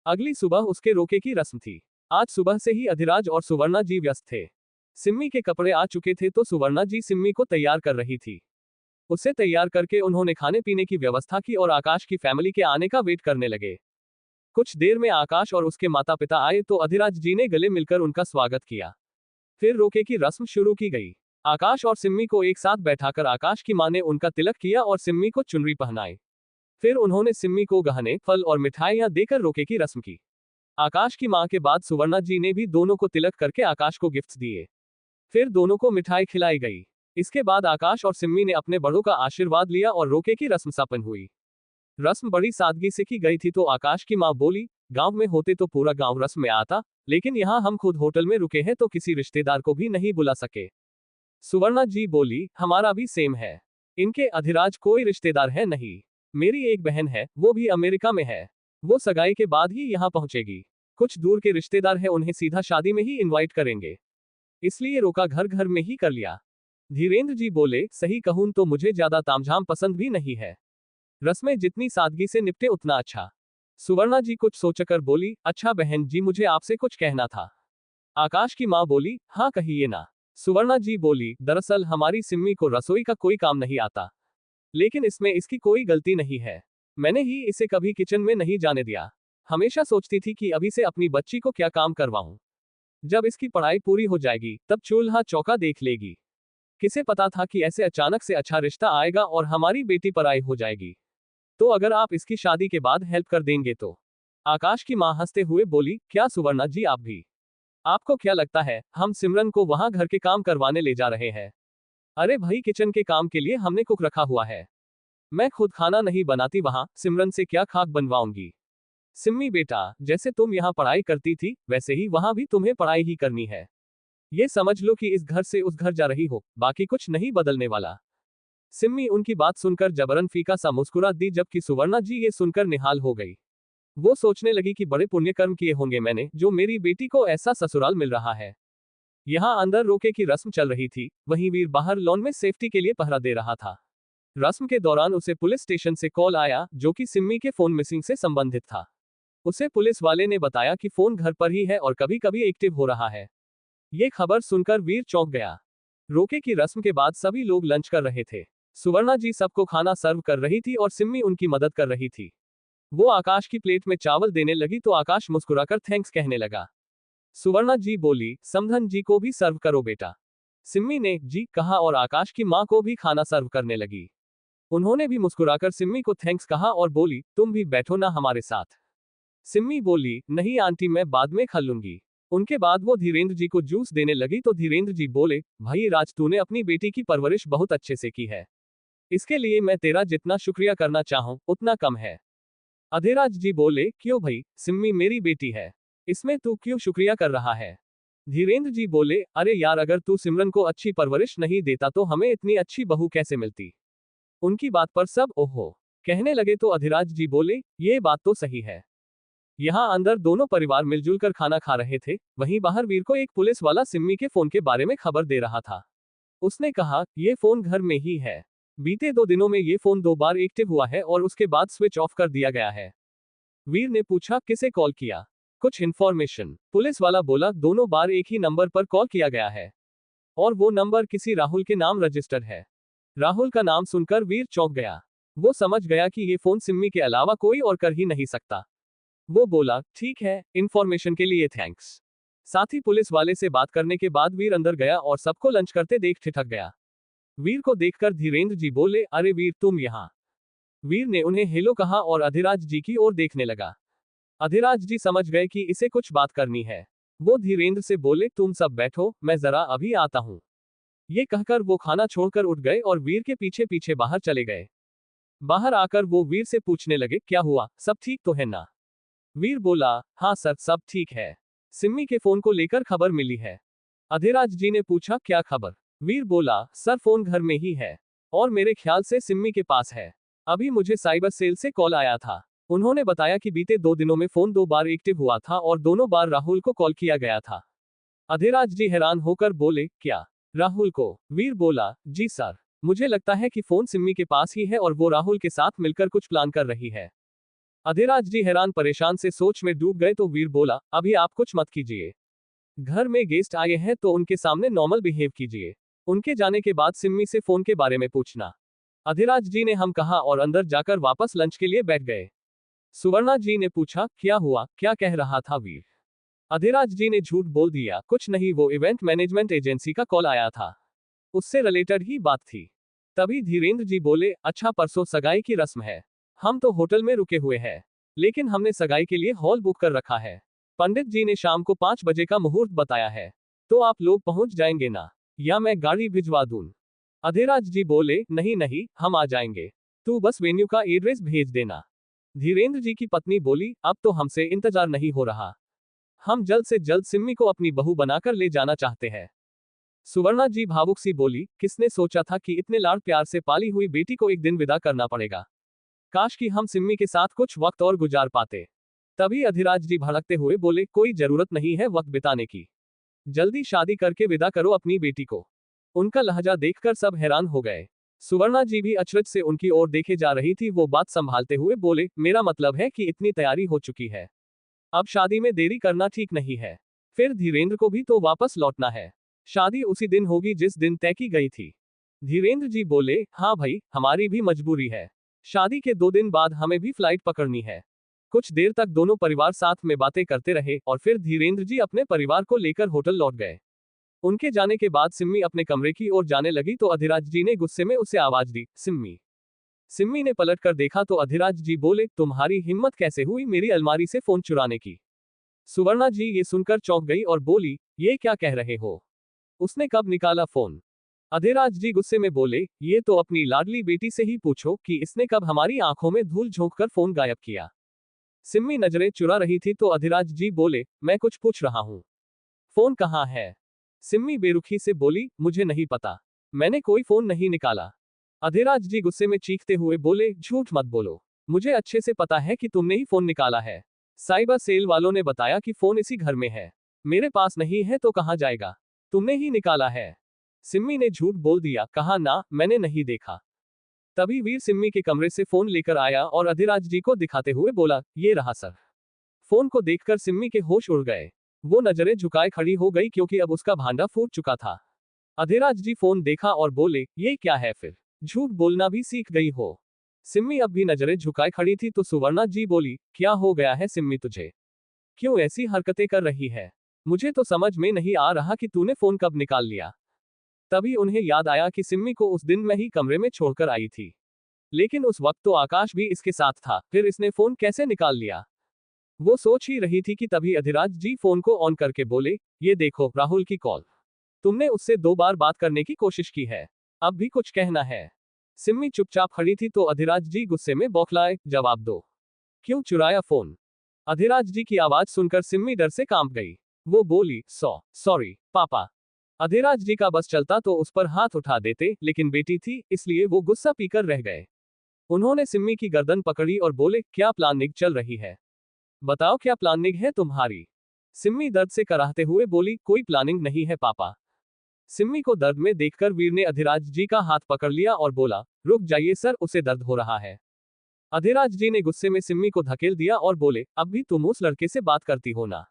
अगली सुबह उसके रोके की रस्म थी। आज सुबह से ही अधिराज और सुवर्णा जी व्यस्त थे। सिम्मी के कपड़े आ चुके थे तो सुवर्णा जी सिम्मी को तैयार कर रही थी। उसे तैयार करके उन्होंने खाने पीने की व्यवस्था की और आकाश की फैमिली के आने का वेट करने लगे। कुछ देर में आकाश और उसके माता पिता आए तो अधिराज जी ने गले मिलकर उनका स्वागत किया। फिर रोके की रस्म शुरू की गई। आकाश और सिम्मी को एक साथ बैठाकर आकाश की मां ने उनका तिलक किया और सिम्मी को चुनरी पहनाई। फिर उन्होंने सिम्मी को गहने, फल और मिठाइयां देकर रोके की रस्म की। आकाश की मां के बाद सुवर्णा जी ने भी दोनों को तिलक करके आकाश को गिफ्ट्स दिए। फिर दोनों को मिठाई खिलाई गई। इसके बाद आकाश और सिम्मी ने अपने बड़ों का आशीर्वाद लिया और रोके की रस्म संपन्न हुई। रस्म बड़ी सादगी से की गई थी तो आकाश की मां बोली, गांव में होते तो पूरा गांव रस्म में आता, लेकिन यहाँ हम खुद होटल में रुके हैं तो किसी रिश्तेदार को भी नहीं बुला सके। सुवर्णा जी बोली, हमारा भी सेम है। इनके अधिराज कोई रिश्तेदार है नहीं। मेरी एक बहन है, वो भी अमेरिका में है। वो सगाई के बाद ही यहाँ पहुंचेगी। कुछ दूर के रिश्तेदार है, उन्हें सीधा शादी में ही इनवाइट करेंगे, इसलिए रोका घर घर में ही कर लिया। धीरेन्द्र जी बोले, सही कहूं तो मुझे ज्यादा तामझाम पसंद भी नहीं है। रस्में जितनी सादगी से निपटे उतना अच्छा। सुवर्णा जी कुछ सोचकर बोली, अच्छा बहन जी, मुझे आपसे कुछ कहना था। आकाश की मां बोली, हाँ कहिए ना। सुवर्णा जी बोली, दरअसल हमारी सिम्मी को रसोई का कोई काम नहीं आता, लेकिन इसमें इसकी कोई गलती नहीं है। मैंने ही इसे कभी किचन में नहीं जाने दिया। हमेशा सोचती थी कि अभी से अपनी बच्ची को क्या काम करवाऊं। जब इसकी पढ़ाई पूरी हो जाएगी तब चूल्हा चौका देख लेगी। किसे पता था कि ऐसे अचानक से अच्छा रिश्ता आएगा और हमारी बेटी पराई हो जाएगी। तो अगर आप इसकी शादी के बाद हेल्प कर देंगे तो। आकाश की मां हंसते हुए बोली, क्या सुवर्णा जी आप भी? आपको क्या लगता है हम सिमरन को वहां घर के काम करवाने ले जा रहे हैं? अरे भाई, किचन के काम के लिए हमने कुक रखा हुआ है। मैं खुद खाना नहीं बनाती, वहां सिमरन से क्या खाक बनवाऊंगी। सिम्मी बेटा, जैसे तुम यहाँ पढ़ाई करती थी वैसे ही वहां भी तुम्हें पढ़ाई ही करनी है। ये समझ लो कि इस घर से उस घर जा रही हो, बाकी कुछ नहीं बदलने वाला। सिम्मी उनकी बात सुनकर जबरन फीका सा मुस्कुरा दी, जबकि सुवर्णा जी ये सुनकर निहाल हो गई। वो सोचने लगी कि बड़े पुण्य कर्म किए होंगे मैंने, जो मेरी बेटी को ऐसा ससुराल मिल रहा है। यहाँ अंदर रोके की रस्म चल रही थी, वहीं वीर बाहर लॉन में सेफ्टी के लिए पहरा दे रहा था। रस्म के दौरान उसे पुलिस स्टेशन से कॉल आया, जो कि सिम्मी के फोन मिसिंग से संबंधित था। उसे पुलिस वाले ने बताया कि फोन घर पर ही है और कभी कभी एक्टिव हो रहा है। ये खबर सुनकर वीर चौंक गया। रोके की रस्म के बाद सभी लोग लंच कर रहे थे। सुवर्णा जी सबको खाना सर्व कर रही थी और सिम्मी उनकी मदद कर रही थी। वो आकाश की प्लेट में चावल देने लगी तो आकाश मुस्कुराकर थैंक्स कहने लगा। सुवर्णा जी बोली, समधन जी को भी सर्व करो बेटा। सिम्मी ने जी कहा और आकाश की मां को भी खाना सर्व करने लगी। उन्होंने भी मुस्कुराकर सिम्मी को थैंक्स कहा और बोली, तुम भी बैठो ना हमारे साथ। सिम्मी बोली, नहीं आंटी, मैं बाद में खा लूंगी। उनके बाद वो धीरेन्द्र जी को जूस देने लगी तो धीरेन्द्र जी बोले, भाई राज, तूने अपनी बेटी की परवरिश बहुत अच्छे से की है। इसके लिए मैं तेरा जितना शुक्रिया करना चाहूं उतना कम है। अधीराज जी बोले, क्यों भाई, सिम्मी मेरी बेटी है, इसमें तू क्यों शुक्रिया कर रहा है। धीरेन्द्र जी बोले, अरे यार, अगर तू सिमरन को अच्छी परवरिश नहीं देता तो हमें इतनी अच्छी बहू कैसे मिलती। उनकी बात पर सब ओहो कहने लगे तो अधीराज जी बोले, ये बात तो सही है। यहाँ अंदर दोनों परिवार मिलजुल कर खाना खा रहे थे, वहीं बाहर वीर को एक पुलिस वाला सिम्मी के फोन के बारे में खबर दे रहा था। उसने कहा, ये फोन घर में ही है। बीते 2 दिनों में ये फोन 2 बार एक्टिव हुआ है और उसके बाद स्विच ऑफ कर दिया गया है। वीर ने पूछा, किसे कॉल किया, कुछ इन्फॉर्मेशन। पुलिस वाला बोला, दोनों बार एक ही नंबर पर कॉल किया गया है और वो नंबर किसी राहुल के नाम रजिस्टर्ड है। राहुल का नाम सुनकर वीर चौंक गया। वो समझ गया कि ये फोन सिम्मी के अलावा कोई और कर ही नहीं सकता। वो बोला, ठीक है, इन्फॉर्मेशन के लिए थैंक्स। साथ ही पुलिस वाले से बात करने के बाद वीर अंदर गया और सबको लंच करते देख ठिठक गया। वीर को देखकर धीरेन्द्र जी बोले, अरे वीर, तुम यहाँ। वीर ने उन्हें हेलो कहा और अधिराज जी की ओर देखने लगा। अधिराज जी समझ गए कि इसे कुछ बात करनी है। वो धीरेन्द्र से बोले, तुम सब बैठो, मैं जरा अभी आता हूँ। ये कहकर वो खाना छोड़कर उठ गए और वीर के पीछे पीछे बाहर चले गए। बाहर आकर वो वीर से पूछने लगे, क्या हुआ, सब ठीक तो है ना। वीर बोला, हाँ सर, सब ठीक है। सिम्मी के फोन को लेकर खबर मिली है। अधिराज जी ने पूछा, क्या खबर। वीर बोला, सर फोन घर में ही है और मेरे ख्याल से सिम्मी के पास है। अभी मुझे साइबर सेल से कॉल आया था। उन्होंने बताया कि बीते 2 दिनों में फोन 2 बार एक्टिव हुआ था और दोनों बार राहुल को कॉल किया गया था। अधिराज जी हैरान होकर बोले, क्या, राहुल को। वीर बोला, जी सर, मुझे लगता है कि फोन सिम्मी के पास ही है और वो राहुल के साथ मिलकर कुछ प्लान कर रही है। अधिराज जी हैरान परेशान से सोच में डूब गए तो वीर बोला, अभी आप कुछ मत कीजिए। घर में गेस्ट आए हैं तो उनके सामने नॉर्मल बिहेव कीजिए। उनके जाने के बाद सिम्मी से फोन के बारे में पूछना। अधिराज जी ने हम कहा और अंदर जाकर वापस लंच के लिए बैठ गए। सुवर्णा जी ने पूछा, क्या हुआ, क्या कह रहा था वीर। अधिराज जी ने झूठ बोल दिया, कुछ नहीं, वो इवेंट मैनेजमेंट एजेंसी का कॉल आया था, उससे रिलेटेड ही बात थी। तभी धीरेन्द्र जी बोले, अच्छा, परसों सगाई की रस्म है। हम तो होटल में रुके हुए हैं, लेकिन हमने सगाई के लिए हॉल बुक कर रखा है। पंडित जी ने शाम को 5 बजे का मुहूर्त बताया है, तो आप लोग पहुंच जाएंगे ना, या मैं गाड़ी भिजवा दूं। अधिराज जी बोले, नहीं नहीं, हम आ जाएंगे, तू बस वेन्यू का एड्रेस भेज देना। धीरेन्द्र जी की पत्नी बोली, अब तो हमसे इंतजार नहीं हो रहा, हम जल्द से जल्द सिम्मी को अपनी बहू बनाकर ले जाना चाहते हैं। सुवर्णा जी भावुक सी बोली, किसने सोचा था कि इतने लाड़ प्यार से पाली हुई बेटी को एक दिन विदा करना पड़ेगा। काश कि हम सिम्मी के साथ कुछ वक्त और गुजार पाते। तभी अधिराज जी भड़कते हुए बोले, कोई जरूरत नहीं है वक्त बिताने की, जल्दी शादी करके विदा करो अपनी बेटी को। उनका लहजा देखकर सब हैरान हो गए। सुवर्णा जी भी अचरज से उनकी ओर देखे जा रही थी। वो बात संभालते हुए बोले, मेरा मतलब है कि इतनी तैयारी हो चुकी है, अब शादी में देरी करना ठीक नहीं है। फिर धीरेन्द्र को भी तो वापस लौटना है, शादी उसी दिन होगी जिस दिन तय की गई थी। धीरेन्द्र जी बोले, हाँ भाई, हमारी भी मजबूरी है, शादी के 2 दिन बाद हमें भी फ्लाइट पकड़नी है। कुछ देर तक दोनों परिवार साथ में बातें करते रहे और फिर धीरेन्द्र जी अपने परिवार को लेकर होटल लौट गए। उनके जाने के बाद सिम्मी अपने कमरे की ओर जाने लगी तो अधिराज जी ने गुस्से में उसे आवाज दी, सिम्मी। सिम्मी ने पलटकर देखा तो अधिराज जी बोले, तुम्हारी हिम्मत कैसे हुई मेरी अलमारी से फोन चुराने की। सुवर्णा जी ये सुनकर चौंक गई और बोली, ये क्या कह रहे हो, उसने कब निकाला फोन। अधिराज जी गुस्से में बोले, ये तो अपनी लाडली बेटी से ही पूछो कि इसने कब हमारी आंखों में धूल झोंककर फोन गायब किया। सिम्मी नजरें चुरा रही थी तो अधिराज जी बोले, मैं कुछ पूछ रहा हूं, फोन कहाँ है। सिम्मी बेरुखी से बोली, मुझे नहीं पता, मैंने कोई फोन नहीं निकाला। अधिराज जी गुस्से में चीखते हुए बोले, झूठ मत बोलो, मुझे अच्छे से पता है कि तुमने ही फोन निकाला है। साइबर सेल वालों ने बताया कि फोन इसी घर में है। मेरे पास नहीं है तो कहां जाएगा? तुमने ही निकाला है। सिम्मी ने झूठ बोल दिया, कहा ना, मैंने नहीं देखा। तभी वीर सिम्मी के कमरे से फोन लेकर आया और अधिराज जी को दिखाते हुए बोला, ये रहा सर। फोन को देखकर सिम्मी के होश उड़ गए। वो नजरें झुकाए खड़ी हो गई क्योंकि अब उसका भांडा फूट चुका था। अधिराज जी फोन देखा और बोले, ये क्या है फिर? झूठ बोलना भी सीख गई हो। सिम्मी अब भी नजरें झुकाए खड़ी थी तो सुवर्णा जी बोली, क्या हो गया है सिम्मी तुझे? क्यों ऐसी हरकतें कर रही है? मुझे तो समझ में नहीं आ रहा कि तूने फोन कब निकाल लिया। तभी उन्हें याद आया कि सिम्मी को उस दिन मैं ही कमरे में छोड़कर आई थी। लेकिन उस वक्त तो आकाश भी इसके साथ था, फिर इसने फोन कैसे निकाल लिया? वो सोच ही रही थी कि तभी अधिराज जी फोन को ऑन करके बोले, ये देखो राहुल की कॉल। तुमने उससे 2 बार बात करने की कोशिश की है, अब भी कुछ कहना है? सिम्मी चुपचाप खड़ी थी तो अधिराज जी गुस्से में बौखलाए, जवाब दो। क्यों चुराया फोन? अधिराज जी की आवाज सुनकर सिम्मी डर से कांप गई। वो बोली, सॉरी पापा। अधिराज जी का बस चलता तो उस पर हाथ उठा देते, लेकिन बेटी थी इसलिए वो गुस्सा पीकर रह गए। उन्होंने सिम्मी की गर्दन पकड़ी और बोले, क्या प्लानिंग चल रही है? बताओ क्या प्लानिंग है तुम्हारी? सिम्मी दर्द से कराहते हुए बोली, कोई प्लानिंग नहीं है पापा। सिम्मी को दर्द में देखकर वीर ने अधिराज जी का हाथ पकड़ लिया और बोला, रुक जाइए सर, उसे दर्द हो रहा है। अधिराज जी ने गुस्से में सिम्मी को धकेल दिया और बोले, अब भी तुम उस लड़के से बात करती हो ना?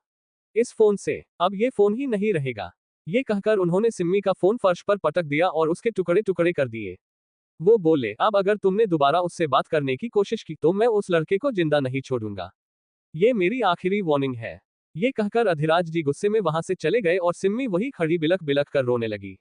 इस फोन से अब ये फोन ही नहीं रहेगा। ये कहकर उन्होंने सिम्मी का फोन फर्श पर पटक दिया और उसके टुकड़े टुकड़े कर दिए। वो बोले, अब अगर तुमने दोबारा उससे बात करने की कोशिश की तो मैं उस लड़के को जिंदा नहीं छोड़ूंगा। ये मेरी आखिरी वार्निंग है। ये कहकर अधिराज जी गुस्से में वहां से चले गए और सिम्मी वही खड़ी बिलख बिलख कर रोने लगी।